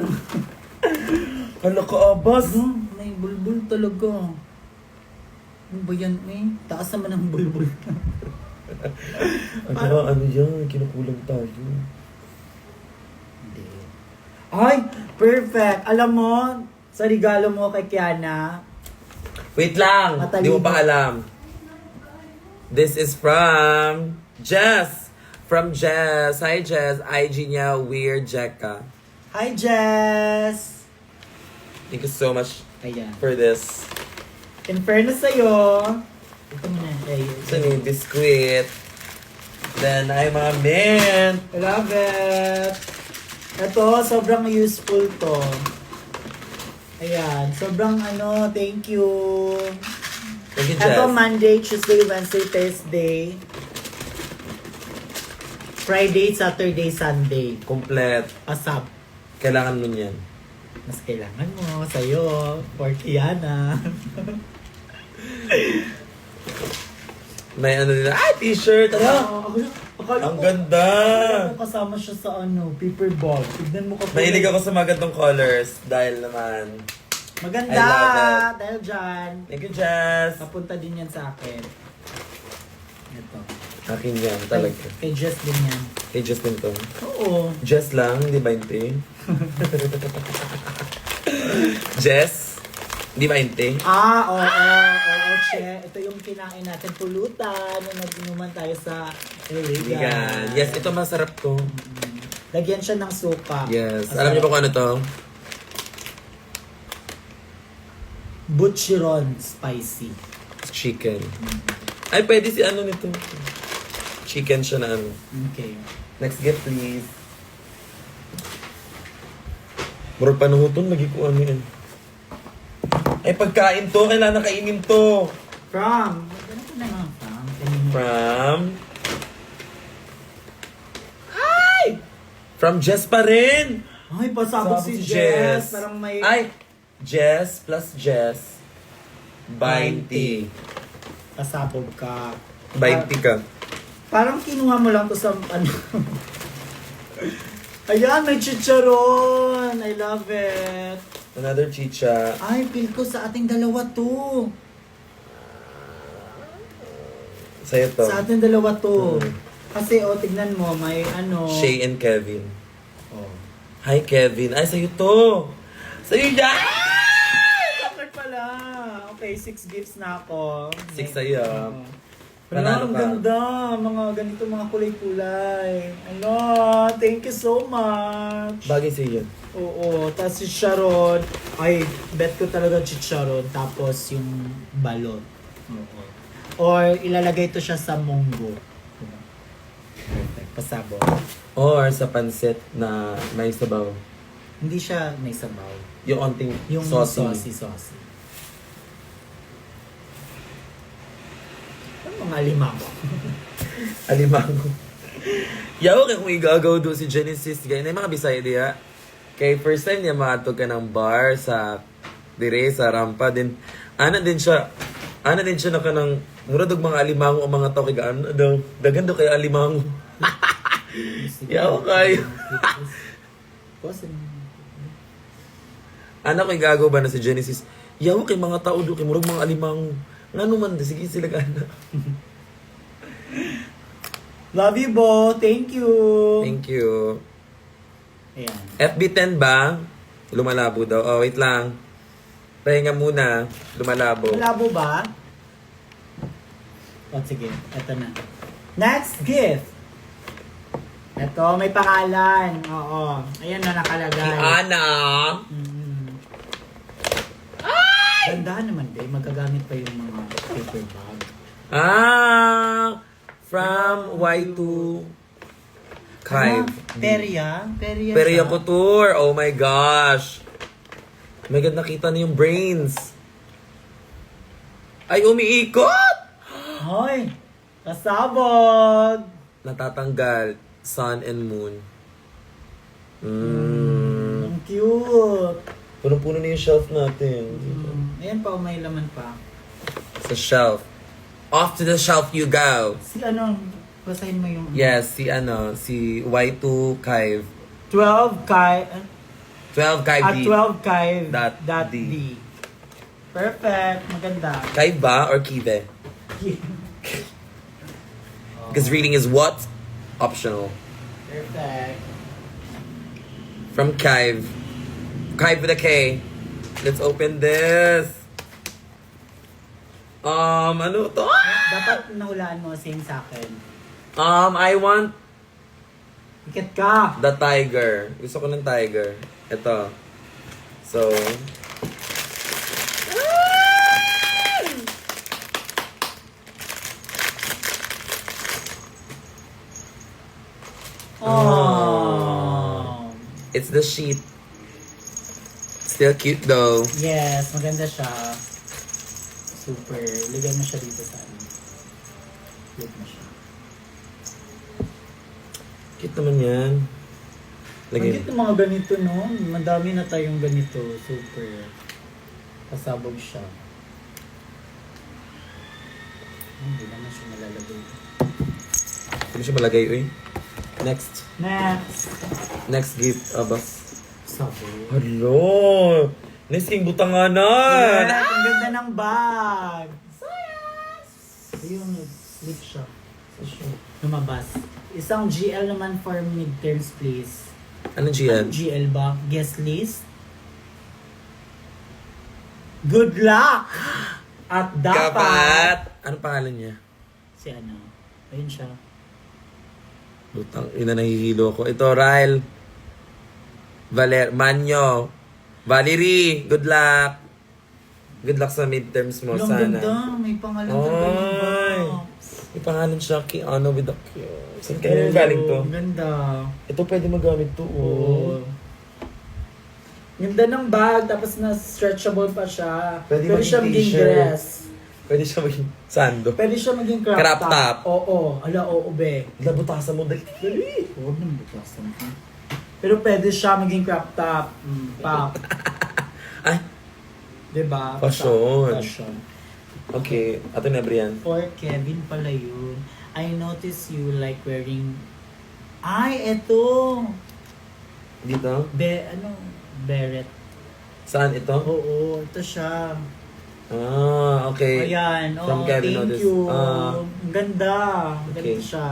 Hala ka, abas.
May bulbul talaga. Ano ba yan, eh? Taas naman ang bulbul.
Ano yan? Kinukulang tayo.
Hindi. Ay! Perfect! Alam mo, sa regalo mo kay Kiana,
Wait lang.
Matalino.
Di mo pa alam. This is from Jess. From Jess. Hi, Jess. IG niya, Weird Jekka.
Hi, Jess!
Thank you so much
Ayan.
for this.
In fairness sa'yo, ito muna.
Ito ni biscuit. Then, ay mga mint.
I love it! Ito, sobrang useful to. Ayan, sobrang thank you.
Thank you, Jess.
Ito, Monday, Tuesday, Wednesday, Thursday. Friday, Saturday, Sunday.
Complete.
Asap.
Kailangan mo yan.
Mas kailangan mo, sa'yo, for Kiana.
May ano nila. Ah, t-shirt. Ano? Ang ganda.
Akala ko kasama siya sa paper bag. Tignan mo ka.
Mahilig ako sa magandang colors dahil naman.
Maganda!
I love it.
Dahil dyan,
Thank you, Jess.
napunta din yan sa akin. Ito.
Akin yan, talaga.
Kay Jess din yan.
Kay Jess din to.
Oo.
Jess lang, di ba hindi? Jess? Di ba hindi?
Oo, che. Ito yung kinain natin pulutan nung nag-inuman tayo sa
Vegan. Yes, ito masarap to.
Lagyan siya ng suka.
Yes.
Masarap.
Alam niyo ba kung ano to?
Butcheron spicy.
Chicken. Ay, pwede si ano nito. Chicken siya na ano.
Okay.
Next gift, please. Murag panuhuton, lagi ko ano yan. Ay, pagkain to. Kailangan kainin to.
From? Ano ko na nga from?
From? Ay! From Jess pa rin!
Ay, pasabog si Jess. Parang may...
Ay! Jess plus Jess. 20.
Pasabog ka.
20 ka.
Parang kinuha mo lang to sa ano. Ayan, may chicharon. I love it.
Another chicha.
Ay, feel ko sa ating dalawa to.
Sa'yo to.
Sa ating dalawa to.
Mm.
Kasi, tignan mo, may ano.
Shay and Kevin.
Oh.
Hi, Kevin. Ay, sa'yo to. Sa'yo yan!
Bakit pala? Okay, 6 gifts na ako.
6 sa'yo.
Oh.
Panalo
Ang
ka.
ganda. Mga ganito, mga kulay-kulay. Ano, thank you so much.
Bagay sa'yo yun.
Oo, tapos si Sharon, ay, bet ko talaga si Sharon, tapos yung balot. Oo. Or ilalagay to siya sa munggo. Perfect, pasabog.
Or sa pansit na may sabaw.
Hindi siya may sabaw.
Yung onting
Yung
saucy.
saucy. Ano mga alimango?
Alimango. Yaw, kaya kung igagaw doon si Genesis, ganyan yung mga Bisaya diya. Kay first time niya maatog ka ng bar sa dire sa rampa din. Ana din siya na kanang murad og mga alimango ang mga tao kay gaano daw. Dagan daw kay alimango. Yaw kay. Ana ko igagaw ba na si Genesis? Yaw kay mga tao do kay murag mga alimango. Ngano man sige sila gana.
Love you, Bo. Thank you.
Thank you.
Ayan.
FB10 ba? Lumalabo daw. Oh, wait lang. Pahinga muna. Lumalabo.
Malabo ba? O, sige. Ito na. Next gift. Ito, may pangalan. Oo. Ayan na nakalagay.
Si Ana.
Ganda naman, babe. Magagamit pa yung mga paper bag.
From Y2 Kive.
Peria
Peria
siya.
Couture. Oh my gosh. My God, nakita na yung brains. Ay, umiikot!
Hoy! Kasabog!
Natatanggal. Sun and moon.
Ang cute!
Punong-puno na yung shelf natin.
Ayan pa, may laman pa.
Sa shelf. Off to the shelf you go.
Si ano, basahin mo yung...
Yes, si Y2 Kive.
12 kay...
12 Kive D.
12 kay...
Dot D.
Perfect. Maganda.
Kive ba or Kive? Because reading is what? Optional.
Perfect.
From Kive. Kive with a K. Let's open this. Ano to?
Dapat nahulaan mo, same sa akin.
I want
Ikat ka!
the tiger. Gusto ko ng tiger. Ito. So,
Oh.
it's the sheet. Still cute though.
Yes, maganda siya. Super. Lagyan mo siya dito sa ano. Flip mo siya.
Cute naman yan. Lagay.
Maganda mga ganito, no? Madami na tayong ganito. Super. Pasabog siya. Hindi naman siya nalalagay.
Hindi siya malagay, uy. Next. Next gift, abas.
Sabog.
Hello! Nesting butanganan!
Yes, ang ganda ng bag. Ayun, slip siya. Lumabas. Isang GL naman for midterms, please.
Anong GL?
GL ba? Guest list? Good luck! At dapat...
Kapat! Anong pangalan niya?
Si ano? Ayun siya.
Butang, ina nahihilo ko. Ito, Ryle. Manyo. Valerie, good luck. Good luck sa midterms mo,
Ang
sana.
ganda. May pangalan ka ba yung
Ay.
box?
May pangalan siya, Kiano with the Q. Saan kayo galing to?
Ang ganda.
Ito pwede magamit to,
Oo. Ganda ng bag, tapos na stretchable pa siya.
Pwede
siya
maging
maging
t-shirt.
dress.
Pwede siya maging sando.
Pwede siya maging crop,
Crop top.
Oo. Ala, oo, be.
Labutasan mo, dali.
Huwag nang butasan ka. Pero pwede siya maging crop top. Pop.
Ay,
Diba?
Fashion.
Fashion.
okay. Ato na, Brian.
For Kevin pala yun. I notice you like wearing... Ay, eto!
Dito?
Beret.
Saan ito?
Oo, ito siya.
Ah, okay.
Ayan,
From Kevin
thank
Otis.
you.
Ah.
Ang ganda. Ang
Okay.
ganda siya.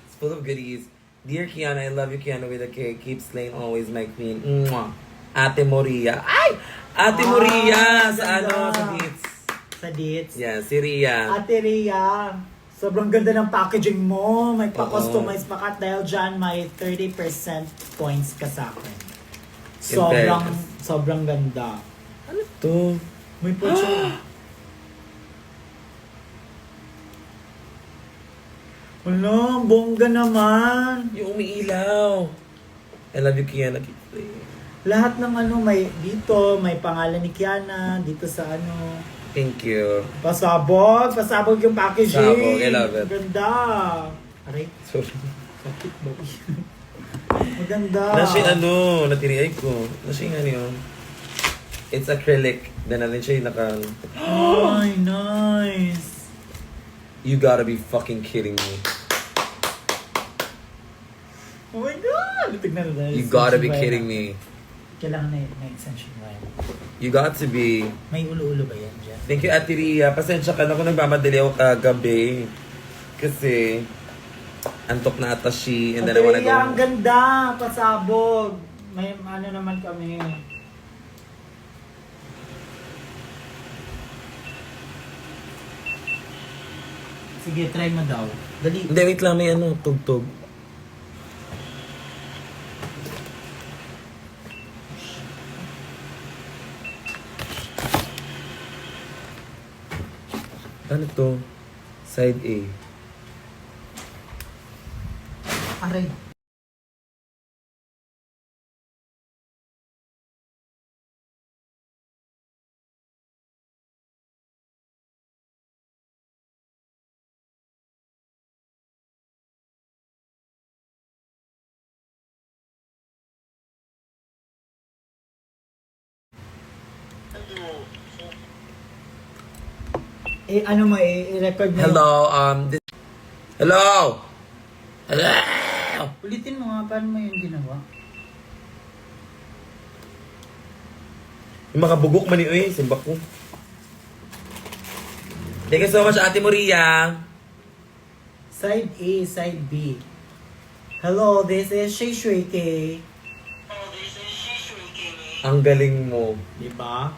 It's full of goodies. Dear Kiana, I love you, Kiana with a K. Keep slaying always, my queen. Mwah. Ate Moria. Ay! Ate Moria! Sa
ganda.
sa Beats.
Sa dates.
Yeah, si Ria.
Ate Rhea, sobrang ganda ng packaging mo. May pa-customize pa ka dahil dyan may 30% points ka sa akin. Sobrang ganda.
Ano to?
May po siya. Wala, bongga naman.
Yung umiilaw. I love you, Kiana. Keep slaying.
Lahat ng may dito, may pangalan ni Kiana, dito sa
Thank you.
pasabog yung packaging.
Pasabog, I love it.
Ganda. Aray,
Sorry.
sakit ba? Maganda.
Nasi natiriay ko. Nasi nga yun. It's acrylic. Then natin siya yung
Ay, nice.
You gotta be fucking kidding me.
Oh my God! Tignan na
You gotta be kidding me.
Kailangan na extension wire.
You got to be.
May ulo-ulo ba yan dyan?
Thank you, Ate Ria. Pasensya ka na kung nagmamadali ako kagabi. Kasi, antok na ata she. And then I wanna
Andrea, ang
go.
ganda! Pasabog! May naman kami. Sige, try mo daw. Dali.
Hindi, wait lang. May tugtog. Ano to? Side A.
Aray. Ano mo, i-record mo?
Hello, Hello! Hello!
Ulitin mo nga, paano mo yung ginawa?
Yung mga bugok man ni simbak ko. Thank you so much, Ate Maria.
Side A, side B. Hello, this is Shay Shui K.
Ang galing mo.
Diba?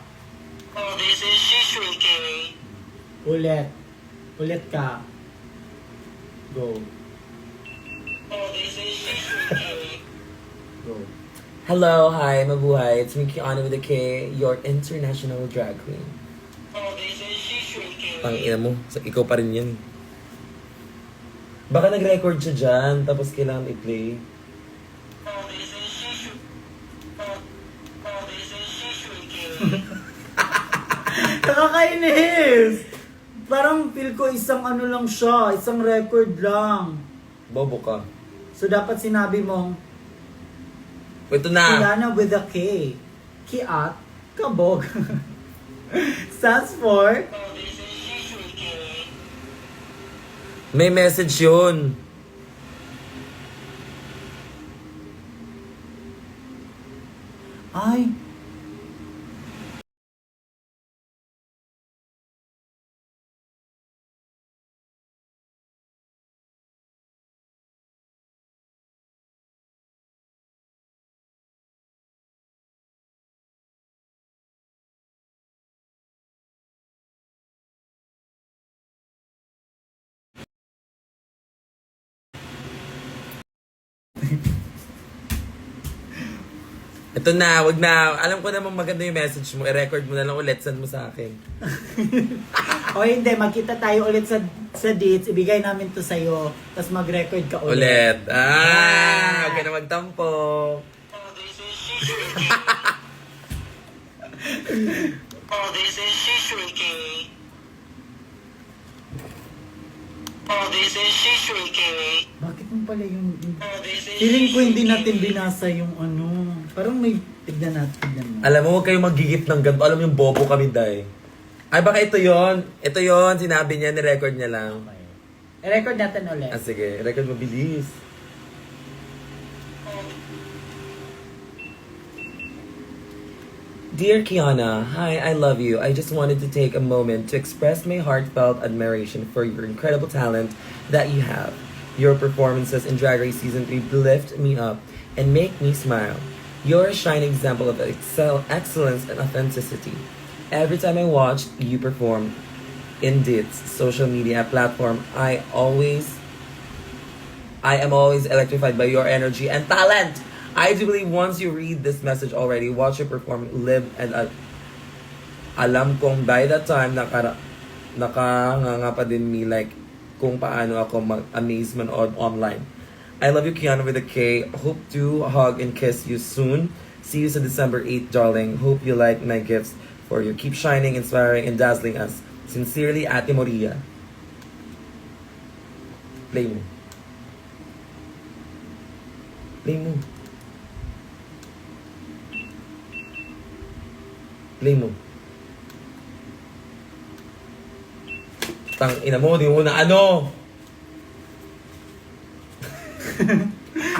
This is Shishui K.
Ulit. Ulit ka. Go.
This is Shishui K.
Go.
Hello, hi, mabuhay. It's me, Kiana with a K, your international drag queen.
This is Shishui K.
Tangina mo, ikaw pa rin yan. Baka nag-record siya dyan, tapos kailangan i-play.
This is Shishui. This is Shishui K.
Nakakainis! Parang feel ko isang lang siya, isang record lang.
Bobo ka.
So dapat sinabi mong,
Ito na.
Kiana with a K. Kiat, kabog. Stands for,
This is Shishui K.
May message yun.
ay,
Ito na, wag na. Alam ko naman maganda yung message mo. I-record mo na lang ulit. Send mo sa akin.
o hindi, magkita tayo ulit sa dates, ibigay namin to sa'yo, tapos mag-record ka ulit.
Ulit.
Ah.
Huwag ka na magtampo.
This is Shishui K. This is Shishui K. This is Shishui K.
Bakit mo pala yung...
This is
Feeling ko hindi
Shishui K.
natin binasa yung Parang may... Tignan mo.
Alam mo, huwag kayong magigip ng ganito. Alam mo yung bobo kami, day. Ay, baka ito yon. Ito yon. Sinabi niya, ni-record niya lang.
Okay. I-record natin ulit.
Ah, sige. Record mo, bilis. Dear Kiana, hi, I love you. I just wanted to take a moment to express my heartfelt admiration for your incredible talent that you have. Your performances in Drag Race Season 3 lift me up and make me smile. You're a shining example of excellence and authenticity. Every time I watch you perform in DIT's social media platform, I am always electrified by your energy and talent. I do believe once you read this message already, watch you perform, live, and alam kong by that time, nakanganga pa din me like kung paano ako mag-amaze man online. I love you, Kiana, with a K. Hope to hug and kiss you soon. See you sa December 8, darling. Hope you like my gifts for you. Keep shining, inspiring, and dazzling us. Sincerely, Ate Moria. Play mo. Play mo. Play mo. Tang ina mo, di mo na ano.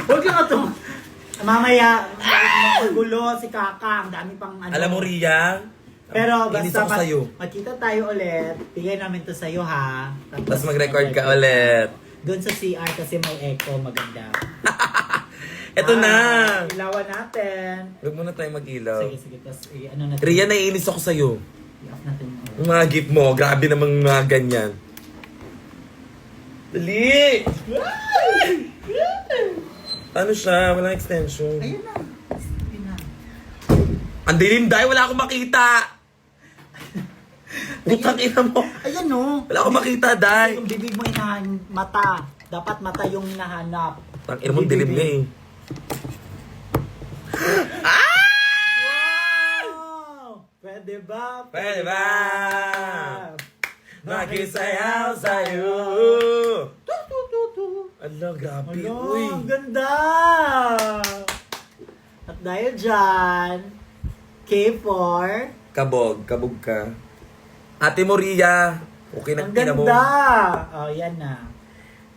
Huwag lang ito. Mamaya, magulo si Kaka. Ang dami pang ano.
Alam mo, Ria,
Pero
inis
basta
ako sa'yo.
magkita tayo ulit. Bigay namin to sa'yo ha.
Tapos mag-record ka ulit.
Doon sa CR kasi may echo maganda.
Eto na.
Ilawan natin.
Huwag muna tayo mag-ilaw.
Sige, sige. Tapos ano natin.
Ria, naiinis ako sa'yo.
I-off natin.
Yung mga gift mo, grabe namang mga ganyan. Dali! Ano siya? Walang extension.
Ayun na. Ayun na.
Ang dilim, dahil wala akong makita. Butang ina mo.
Ayan no.
Wala akong makita, dahil.
Yung bibig mo mata. Dapat mata yung hinahanap.
Ang ina mo, dilim na eh.
Wow! Pwede ba?
Pwede ba? Makisayaw sa'yo. Ala, grabe.
Ano,
Uy.
ang ganda! At dahil dyan, K4,
Kabog ka. Ate mo, Ria. Okay na
ang
tina mo.
ganda! Oh, yan na.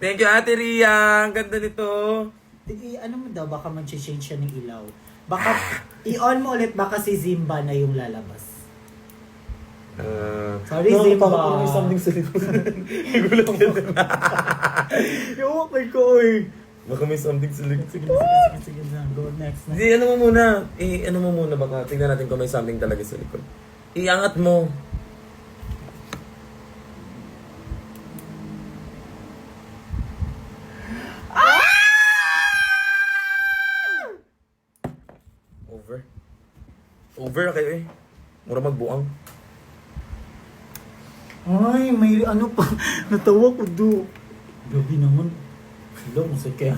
Thank you, Ate Ria. Ang ganda nito.
Ano mo daw, baka mag-change siya ng ilaw. Baka, i-on mo ulit, baka si Zimba na yung lalabas. Sorry, Zimba.
Parang may something sa likod. Nagulat ka na.
Yung okay ko eh.
Baka may something sa likod.
Sige, na. Go next na.
Hindi, ano mo muna. Ano mo muna baka. Tignan natin kung may something talaga sa likod. Iangat mo. Over na kayo eh. Mura magbuang.
Ay, may ano pa. Natawa ko do. Gabi naman. Hello, masakit.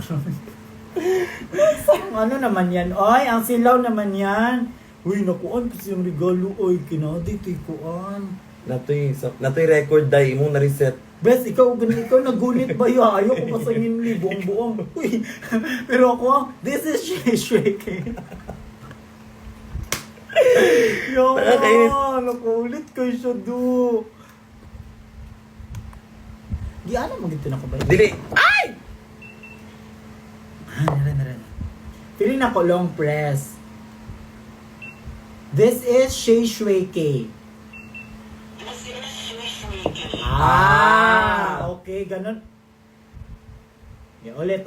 Ano naman yan? Ay, ang silaw naman yan. Uy, nakuan kasi yung regalo. Oy, kinadi, tikuan.
Natoy record dahil imong na-reset.
Bes, ikaw nagunit ba yun? Ayaw ko pasangin ni buong-buong. Uy, pero ako, this is shaking. Yo, nakulit kayo siya do. Di alam mo gito na ko ba?
Dili! Ay!
Naran. Feeling ako long press. This is Shay Shui K.
This is Shui.
Okay, ganun. Yeah, ulit.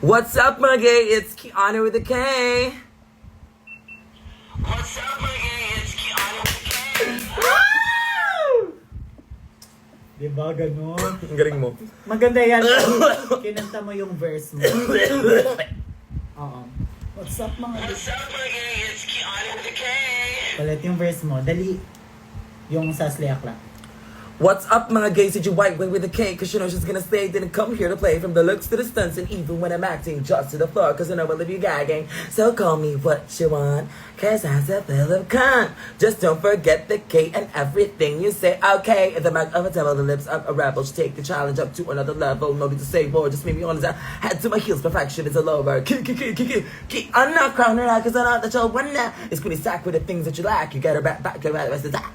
What's up mga gay? It's Kiana with a K.
What's up, my gang? It's Kiana with a K.
Diba ganun?
Ang galing mo.
Maganda yan. Kinanta mo yung verse mo. Oo. What's up mga
What's up, my gang? It's Kiana with a K.
Palit yung verse mo. Dali. Yung sa Sleakla.
What's up, mga gays? Did you white wing with a K? Cause you know she's gonna stay. Didn't come here to play. From the looks to the stunts, and even when I'm acting, just to the floor. Cause I know I love you gagging. So call me what you want. Cause I'm a feel of cunt. Just don't forget the K and everything you say. Okay, at the back of a table, the lips of a rebel. She take the challenge up to another level. No need to say more. Just make me honest. Head to my heels. Perfection is a lover. I'm not crowning her cause I know that you'll win that. It's pretty stacked with the things that you like. You got her back, your rest of that.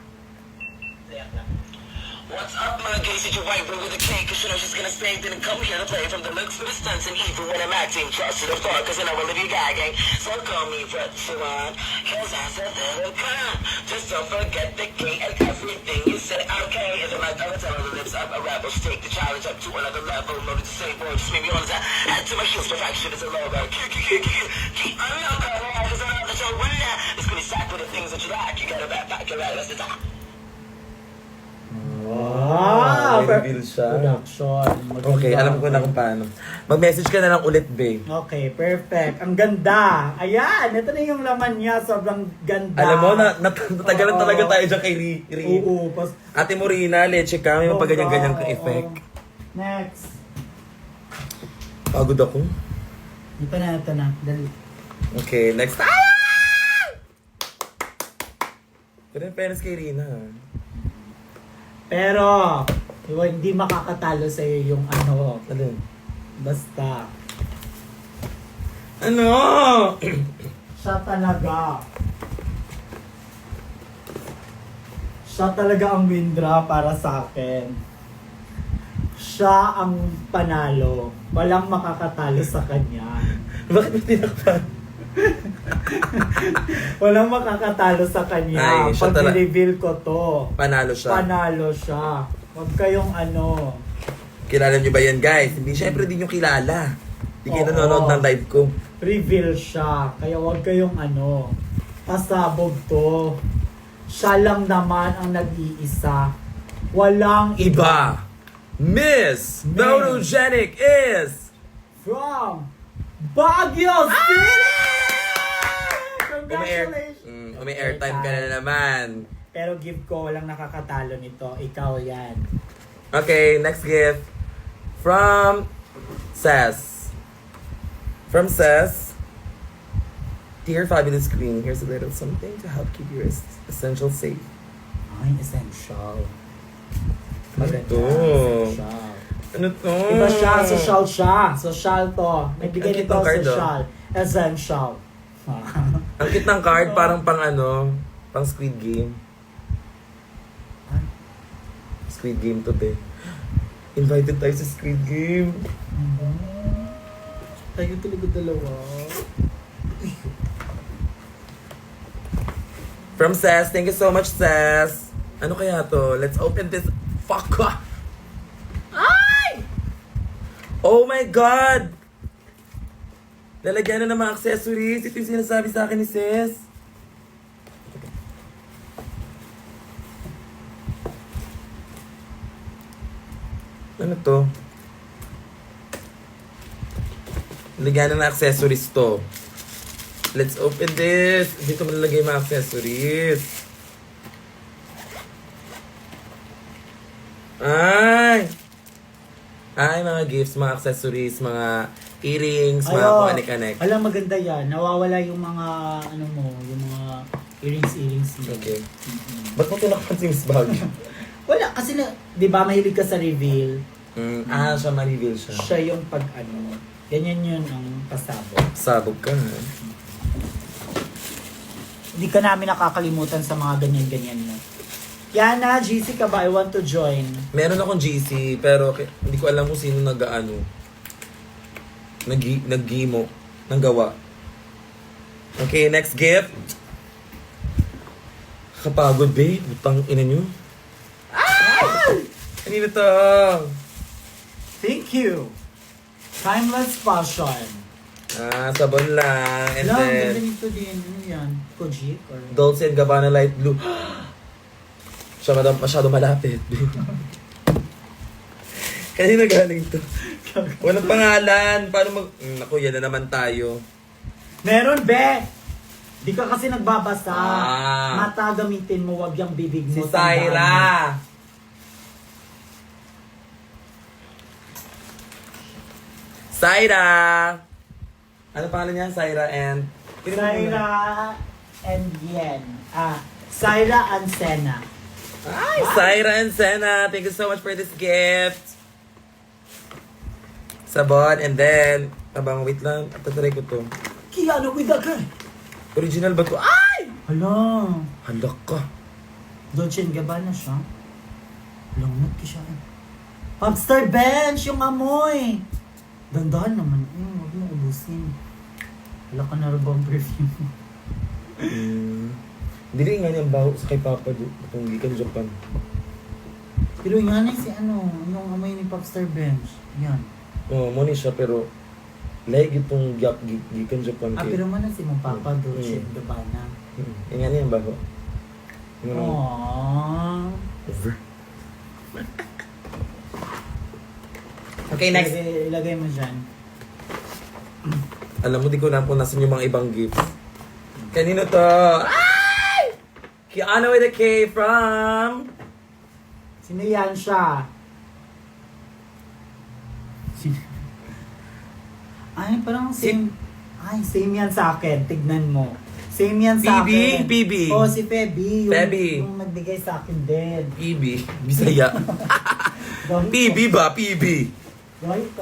What's up, my gays? Did you white boy with a K? Cause you know she's gonna stay. Didn't come here to play. From the looks to the stunts, and even when I'm acting, just to the floor. Cause I know I love you gagging. So call me what you want. Cause I'm a little cunt. Just don't forget the K and everything you say. Okay, and the mic of the lips of a rebel. She take the challenge up to another level. No need to say more. Just make me honest. Head to my heels. Perfection is a lover. I'm not gonna lie. Cause I know that you'll win that. It's pretty stacked with the things that you like. You got her back, your rest of that.
Wow!
may reveal siya.
Production. Maganda.
Okay, alam ko na kung paano. Mag-message ka na lang ulit, babe.
Okay, perfect. Ang ganda. Ayan, ito na yung laman niya. Sobrang ganda.
Alam mo, natagalan
Oo.
talaga tayo dyan kay Ri.
Oo.
Ate Morina, leche ka. May mapaganyan-ganyan kang
Oo.
effect.
Next.
Pagod ako.
Ito na. Dali.
Okay, next. Pero yung fairness kay Rina.
Pero, hindi makakatalo sa'yo yung ano.
Ano?
Basta.
Ano?
Siya talaga. Siya talaga ang windra para sa akin. Siya ang panalo. Walang makakatalo sa kanya.
Bakit mo tinakpan?
Walang makakatalo sa kanya.
Ay, siya
Pag reveal ko to,
Panalo siya.
panalo siya. Huwag kayong ano.
Kilala niyo ba yan, guys? Hindi, syempre din yung kilala. Hindi kayo
Oo.
nanonood ng live ko.
Reveal siya. Kaya huwag kayong ano. Pasabog to. Siya lang naman ang nag-iisa. Walang
Iba. Miss
May.
Photogenic is...
From Baguio City! Congratulations!
May airtime ka na naman.
Pero gift ko, walang nakakatalo nito. Ikaw yan.
Okay, next gift. From Sess. From Sess. Dear Fabulous Queen, here's a little something to help keep your essentials safe.
Ay, essential. Maganda.
Ito.
Essential.
Ano to?
Iba siya, social siya. Social to. Nagbigay
Ang cute
nito
ng card,
social. Essential.
Ang cute ng card, parang pang ano, pang Squid Game. Squid Game to, te. Invited tayo sa Squid Game.
Tayo talaga dalawa.
From Sess, thank you so much, Sess. Ano kaya to? Let's open this. Fuck! Ay! Oh my God! Lalagyan na ng mga accessories. Ito yung sinasabi sa akin ni Sess. Ano to? Lalagyan na ng accessories to. Let's open this. Dito mo nalagay yung mga accessories. Ay! Ay, mga gifts, mga accessories, mga earrings, mga kung anik-anik.
Alam, maganda yan. Nawawala yung mga, ano mo, yung mga earrings mo.
Okay. Ba't mo tinakansin sa bag?
Wala, kasi na, di ba mahilig ka sa reveal?
Siya ma-reveal siya.
Siya yung pag ano, ganyan yun ang pasabog.
Sabog ka, ha?
Hindi ka namin nakakalimutan sa mga ganyan-ganyan mo. Yana, GC ka ba? I want to join.
Meron akong GC, pero hindi ko alam kung sino nag-ano. Nag-gimo. Nang gawa. Okay, next gift. Kapagod, babe. Butang ina nyo. Ah! Kanina to?
Thank you. Timeless fashion.
Sabon lang. And
Alam,
then,
ganda nito din. Ano yan? Kojik? Or...
Dolce & Gabbana Light Blue. Siya masyado malapit. Kanina galing to. Walang pangalan. Paano mag... Naku, yan na naman tayo.
Meron, be! Di ka kasi nagbabasa.
Ah.
Mata gamitin mo, wag yung bibig mo.
Si Syra. Saira! Ano pangalan niya? Saira and...
Saira and Yen. Saira and Sena.
Ay, Saira and Sena. Thank you so much for this gift. Sabon, and then... Abang, wait lang. Tatry ko to.
Kiano with the girl.
Original ba to? Ay!
Hala.
Halak ka.
Dolce & Gabbana siya. Langat ka siya. Popstar Bench, yung amoy. Dandahan naman. Huwag mo ubusin. Wala ka na rin bang perfume?
Dili nga niyang baho sa kay Papa itong gikan Japan.
Pero yung ano si yung amoy ni Popstar Bench. Yan.
Oo, mo ni siya pero lahi itong gikan Japan kay.
Pero man si mong Papa Dolce & Gabbana.
Yung nga niyang baho.
Aww.
Over. Okay, next.
Ilagay mo dyan.
Alam mo, di ko na po nasan yung mga ibang gifts. Kanino to? Ay! Kiana with a K from...
Sino yan siya? Ay, parang same. Ay, same yan sa akin. Tignan mo. Same yan sa akin.
PB.
Oh, si Feby.
Feby.
Yung nagbigay sa akin din.
PB. Bisaya. PB ba? PB. Feby.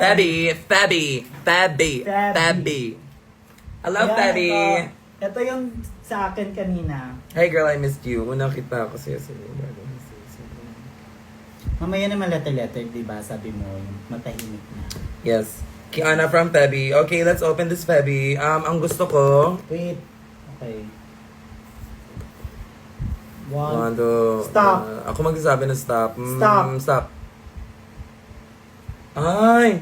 I love Feby.
Ito yung sa akin kanina.
Hey girl, I missed you. Unang kita ako sa'yo.
Mamaya naman letter-letter, diba? Sabi mo, yung matahimik na.
Yes. Kiana from Feby. Okay, let's open this Feby. Ang gusto ko...
Wait. Okay.
One, two...
Stop.
Ako magsasabi na stop.
Stop.
Stop. Ay!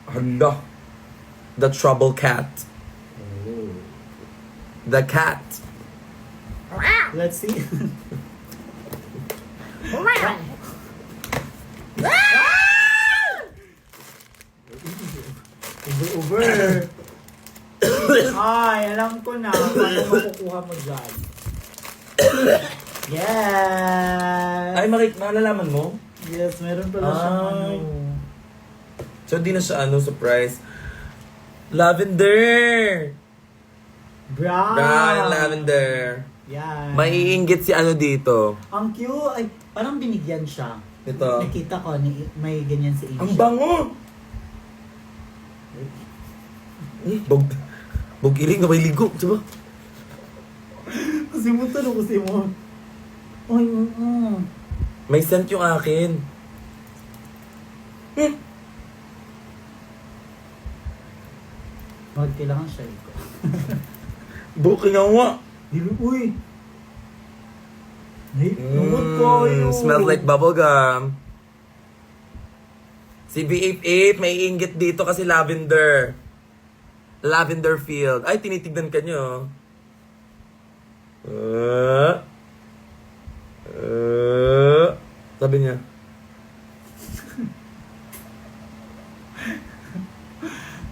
Hala. The trouble cat. The cat.
Let's see. Over. Ay, alam ko na. Paano makukuha mo dyan? Yes!
Ay, malalaman mo?
Yes, meron pala siyang
Ay.
ano.
So, di na siya surprise. Lavender!
Brown!
Brown lavender.
Yan.
Maiinggit si dito.
Ang cute. Ay, parang binigyan siya.
Ito.
Nakita ko, may ganyan si Asia.
Ang bango! Bog iling na may ligo, diba?
Kasi mo tanong kasi mo. Ay,
May scent yung akin.
Bakit kailangan siya iko?
Buki nga nga.
Uy! Ay, lumot ko yun.
Smells like bubblegum. Si B88 may inggit dito kasi lavender. Lavender field. Ay, tinitignan ka nyo. Sabi niya.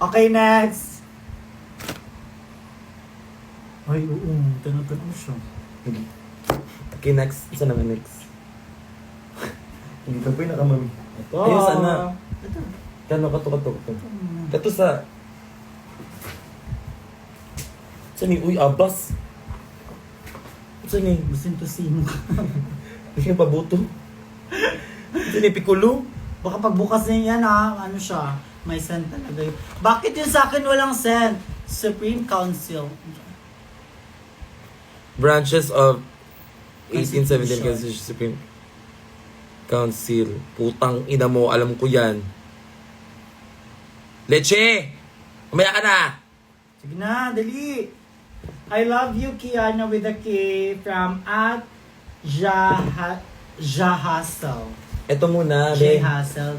Okay, next. Ay, oo. Tanong siya.
Okay, next. Saan naman next? Hindi ka pa yung nakamami.
Ito.
Ayun, sana.
Ito.
Kano, kato. Kato sa... Saan yung... Uy, abas. Saan yung...
Gusto to sino.
Hindi yung pabuto. Saan yung pikulo?
Baka pagbukas niya yan ano siya, may scent talaga yun. Bakit yung sa akin walang scent? Supreme Council.
Branches of 1817
Constitution.
Constitution Supreme Council. Putang ina mo, alam ko yan. Leche! Umaya ka na!
Sige na, dali. I love you, Kiana with a K from at Jahasel.
Ito muna, babe.
Jahasel.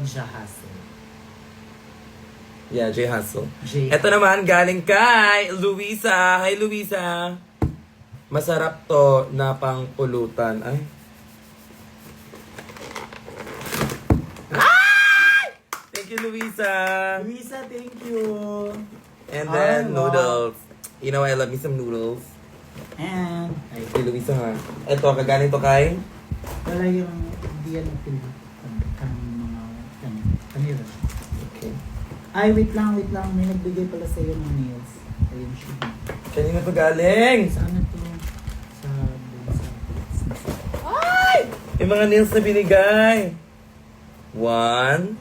Yeah, J. Hassel.
J.
Ito naman, galing kay Luisa. Hi, Luisa. Masarap to na pang pulutan. Ay. Thank you, Luisa.
Luisa, thank you.
And then,
Ay, wow.
noodles. You know, I love me some noodles.
And, ay,
Kay Luisa, ha? Ito, kagaling to kay...
wala yung diyan ng kanina. Kanina.
Okay.
Ay, wait lang. May nagbigay pala sa'yo ng nails. Ayun siya.
Kanina to galing.
Saan na to? Sa...
Ay! May mga nails na binigay. 1,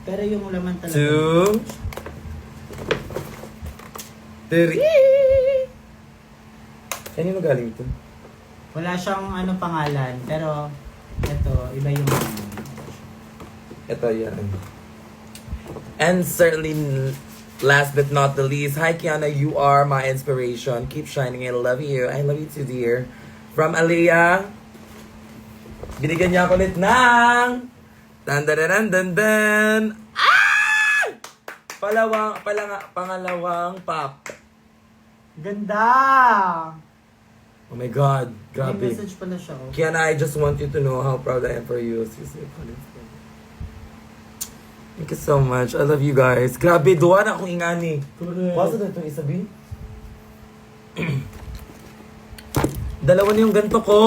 Pero yung laman talaga.
2, 3. Kanino galing ito?
Wala siyang pangalan. Pero, ito, iba yung...
Ito yan. And certainly, last but not the least, hi Kiana, you are my inspiration. Keep shining. I love you. I love you too, dear. From Aliyah, binigyan niya ako ulit ng dan. Ah! Pangalawang pop.
Ganda!
Oh my God,
May
grabe.
message pala siya. Oh.
Kiana, I just want you to know how proud I am for you. Seriously, thank you so much. I love you guys. Grabe, duwa na akong ingani.
Correct.
Pasa na itong isabi. Dalawa na yung ganito ko.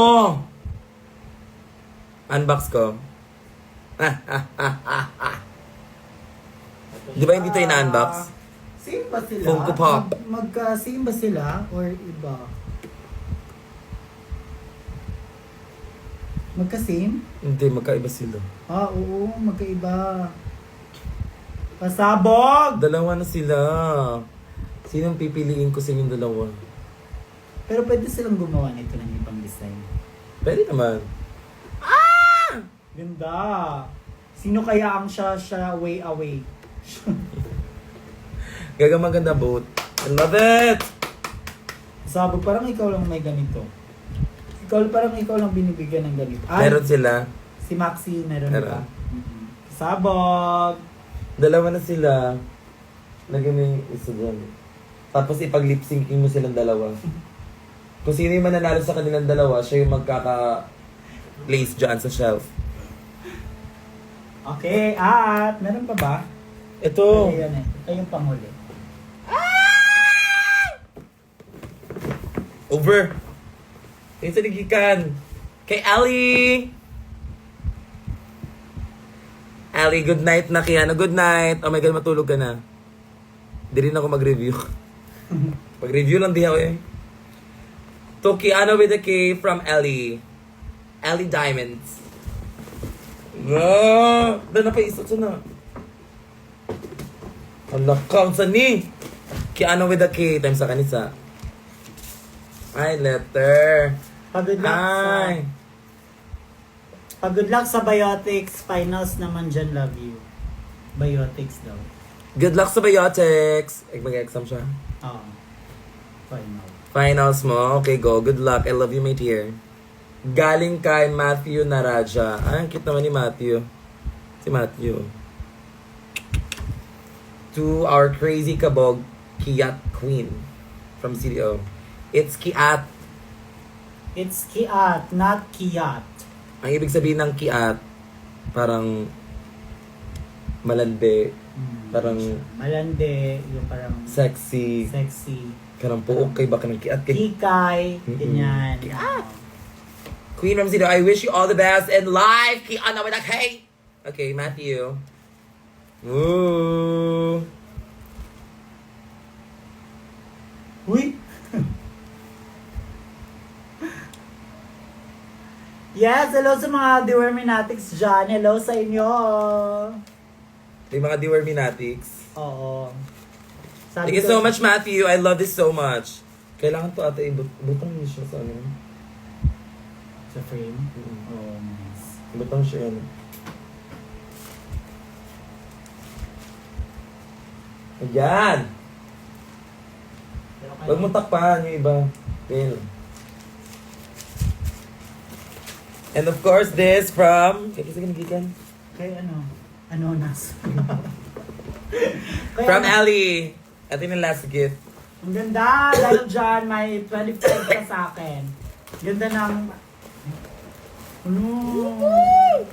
Unbox ko. Di ba hindi ito ina-unbox?
Same ba sila?
Funko Pop.
Magka-same ba sila? Or iba? Magka-same?
Hindi, magkaiba sila.
Ah, oo. Magkaiba. Pasabog!
Dalawa na sila. Sinong pipiliin ko sa inyong dalawa?
Pero pwede silang gumawa nito ng ibang design.
Pwede naman.
Ganda! Sino kaya ang siya way away?
Gaga maganda boat. I love it!
Pasabog, parang ikaw lang may ganito. Parang ikaw lang binibigyan ng ganito. Ay,
Meron sila.
si Maxi meron
Meron.
pa. Sabog!
Dalawa na sila. Lagyan mo yung isa dyan. Tapos ipag-lip syncing mo silang dalawa. Kung sino yung mananalo sa kanilang dalawa, siya yung magkaka-place dyan sa shelf.
Okay, at meron pa ba?
Ito.
Ay, yan eh. Ito yung panghuli.
Over. Yung sa ligikan. Kay Ali. Ali, good night na Kiana. Good night. Oh my God, matulog ka na. Di rin ako mag-review. Pag-review lang di ako eh. To Kiana with a K from Ellie. Ellie Diamonds. Doon na pa isa na. Anak ka, ang sani. Kiana with a K times sa kanisa. Ay, letter.
Pag-good luck
Hi.
Pag-good luck sa Biotics. Finals naman dyan, love you. Biotics daw.
Good luck sa biotics. Mag-exam siya.
Oo. Final.
Finals mo. Okay, go. Good luck. I love you, my dear. Galing kay Matthew Naraja. Ay, ang cute naman ni Matthew. Si Matthew. To our crazy kabog, Kiat Queen from CDO. It's Kiat.
It's Kiat, not Kiat.
Ang ibig sabihin ng Kiat, parang malande, parang
Malande, yung parang
sexy,
sexy.
parang puok kay baka ng Kiat. Kay
Kikay, ganyan.
Queen from CDO, I wish you all the best in life. Kiana with a K. Okay, Matthew. Ooh.
Uy! Yes, hello sa mga Deworminatics dyan. Hello sa inyo.
Yung mga Deworminatics.
Oo.
Thank you so much, Matthew. I love this so much. Kailangan to ate, butang niyo siya sa ano.
Sa frame? Oh, nice.
Butang siya yan. Ayan! Huwag mo takpan yung iba. Bill. And of course, this from... Kaya kasi kinigikan.
Kay ano? Anonas. Kay
From
ano?
Ellie. Ito yung last gift.
Ang ganda! Dahil dyan, may 25 ka sa akin. Ganda ng... Ano?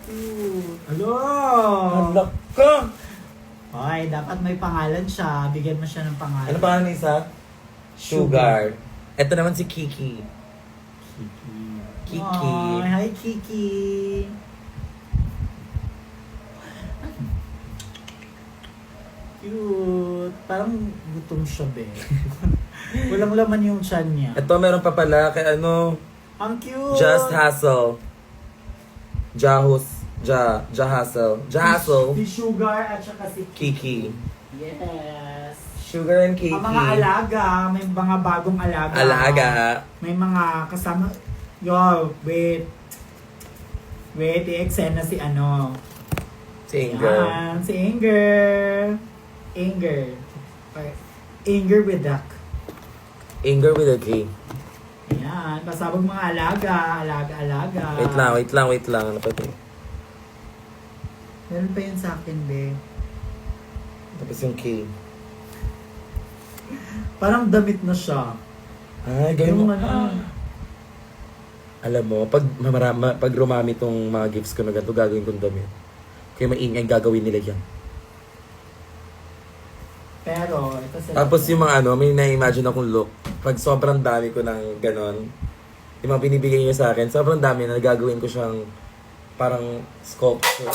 Cute. Hello!
Malak ka!
Hoy, dapat may pangalan siya. Bigyan mo siya ng pangalan.
Ano pa ni isa? Sugar. Ito naman si Kiki.
Kiki.
Kiki.
Ay, hi Kiki. Cute. Parang gutom siya, be. Walang laman yung tiyan niya.
Ito, meron pa pala kay ano,
Ang cute!
Just Hassle. Hassle.
Si Sugar at saka si
Kiki.
Yes.
Sugar and Kiki.
Ang mga alaga, may mga bagong alaga.
Alaga.
May mga kasama. Yo, wait. Wait, i-extend na si ano.
Si Inger.
Yan, si Inger. Inger with duck.
Inger with a K.
Ayan, pasabog mga alaga.
Wait lang. Ano pa ito?
Meron pa yun sa akin, be.
Tapos yung K.
Parang damit na siya.
Ay, gawin mo.
Yung ano.
Alam mo, pag rumami tong mga gifts ko na ganito, gagawin kong damit. Kaya maingay gagawin nila yan.
Pero, ito sa...
Tapos yung mga ano, may na-imagine akong look. Pag sobrang dami ko ng ganon, yung mga binibigay niyo sa akin, sobrang dami na gagawin ko siyang parang sculpture.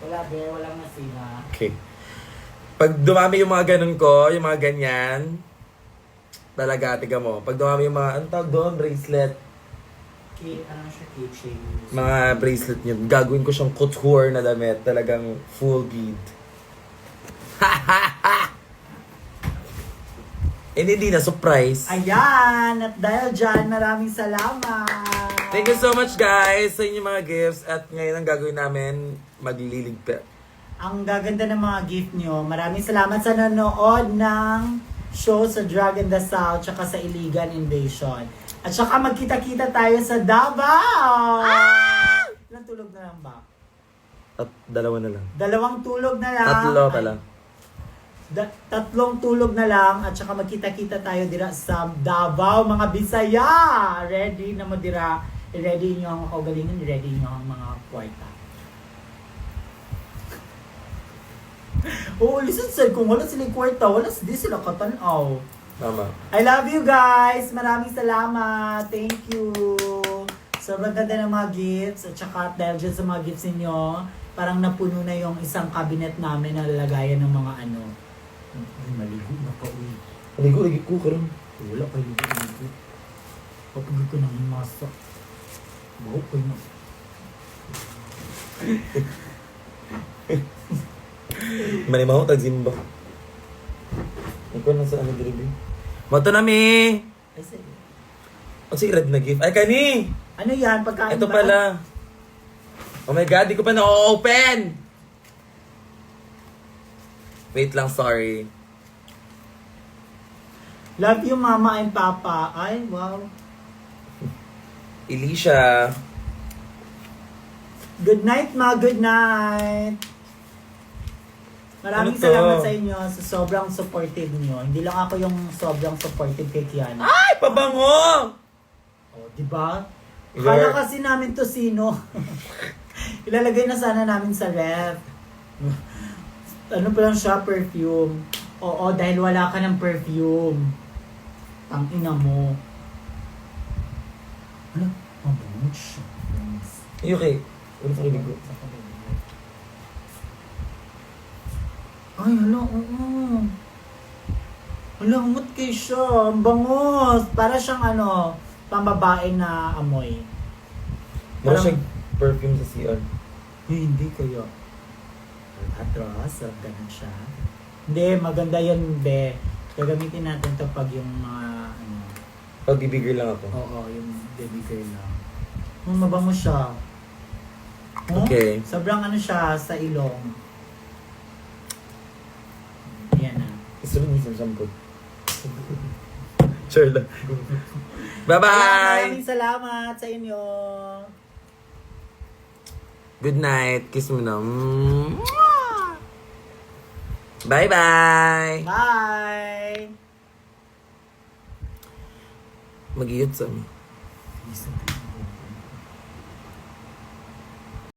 Wala, be. Walang nasina.
Okay. Pag dumami yung mga ganun ko, yung mga ganyan, talaga, tiga mo. Pag dumami yung mga, ano tawag doon, bracelet,
Ano siya, keychain.
mga bracelet nyo, gagawin ko siyang couture na damit, talagang full bead. Hindi na, surprise.
Ayan! At dahil dyan, maraming salamat!
Thank you so much guys sa inyong mga gifts at ngayon ang gagawin namin, magliligpit.
Ang gaganda ng mga gift nyo. Maraming salamat sa nanonood ng show sa Drag in the South tsaka sa Iligan Invasion. At saka magkita-kita tayo sa Davao! Ilang tulog na lang ba?
At dalawa na lang.
2 tulog na lang.
Tatlo pala.
Tatlong tulog na lang at saka magkita-kita tayo dira sa Davao, mga Bisaya. Ready na mo dira. I-ready nyo ang kaugalingan, i-ready nyo ang mga kwarta. Oo, listen sir, kung wala silang kwarta, di sila katanaw.
Tama.
I love you guys! Maraming salamat! Thank you! Sobrang ganda ng mga gifts at saka dahil dyan sa mga gifts ninyo, parang napuno na yung isang cabinet namin na lalagayan ng mga ano. Ay, maligo na ka, uy.
Ligo ko karon.
Wala kayo ligo. Papagod ko ng masa. Baho ko na.
Manimaho tag Zimba. Ikaw na sa ano diribi. Mato na mi.
Ay, sige.
Ang si red na gift. Ay kani.
Ano yan? Pagkain
Ito
ba?
pala. Oh my god, di ko pa na-open. Wait lang, sorry.
Love you, Mama and Papa. Ay, wow.
Elisha.
Good night, Ma. Good night. Maraming
Ano to?
salamat sa inyo sa sobrang supportive niyo. Hindi lang ako yung sobrang supportive kay Kiana.
Ay, pabango!
Oh, di ba?
You're-
Kala kasi namin to sino. Ilalagay na sana namin sa ref. Ano pa lang siya, perfume. Oo, dahil wala ka ng perfume. Tangina mo. Ano? Mabango siya.
Ay, okay. Ano sa kilig ko?
Ay, hala, oo. Hala, umot kayo siya. Ang bangos. Para siyang ano, pambabae na amoy.
Mura
Parang-
siya perfume sa CR.
Hindi kaya. Atras, ganun siya. Hindi, maganda yun, be. Gagamitin natin to pag yung mga, ano,
Pag-bigger lang ako.
oo, yung baby girl lang. Mabango siya. Oh,
Okay.
Sobrang ano siya sa ilong. Yan na.
Gusto rin isang shampoo. Sure lang. Bye-bye!
Maraming salamat sa inyo.
Good night. Kiss mo na. Bye-bye!
Bye!
Mag-iyot sa amin.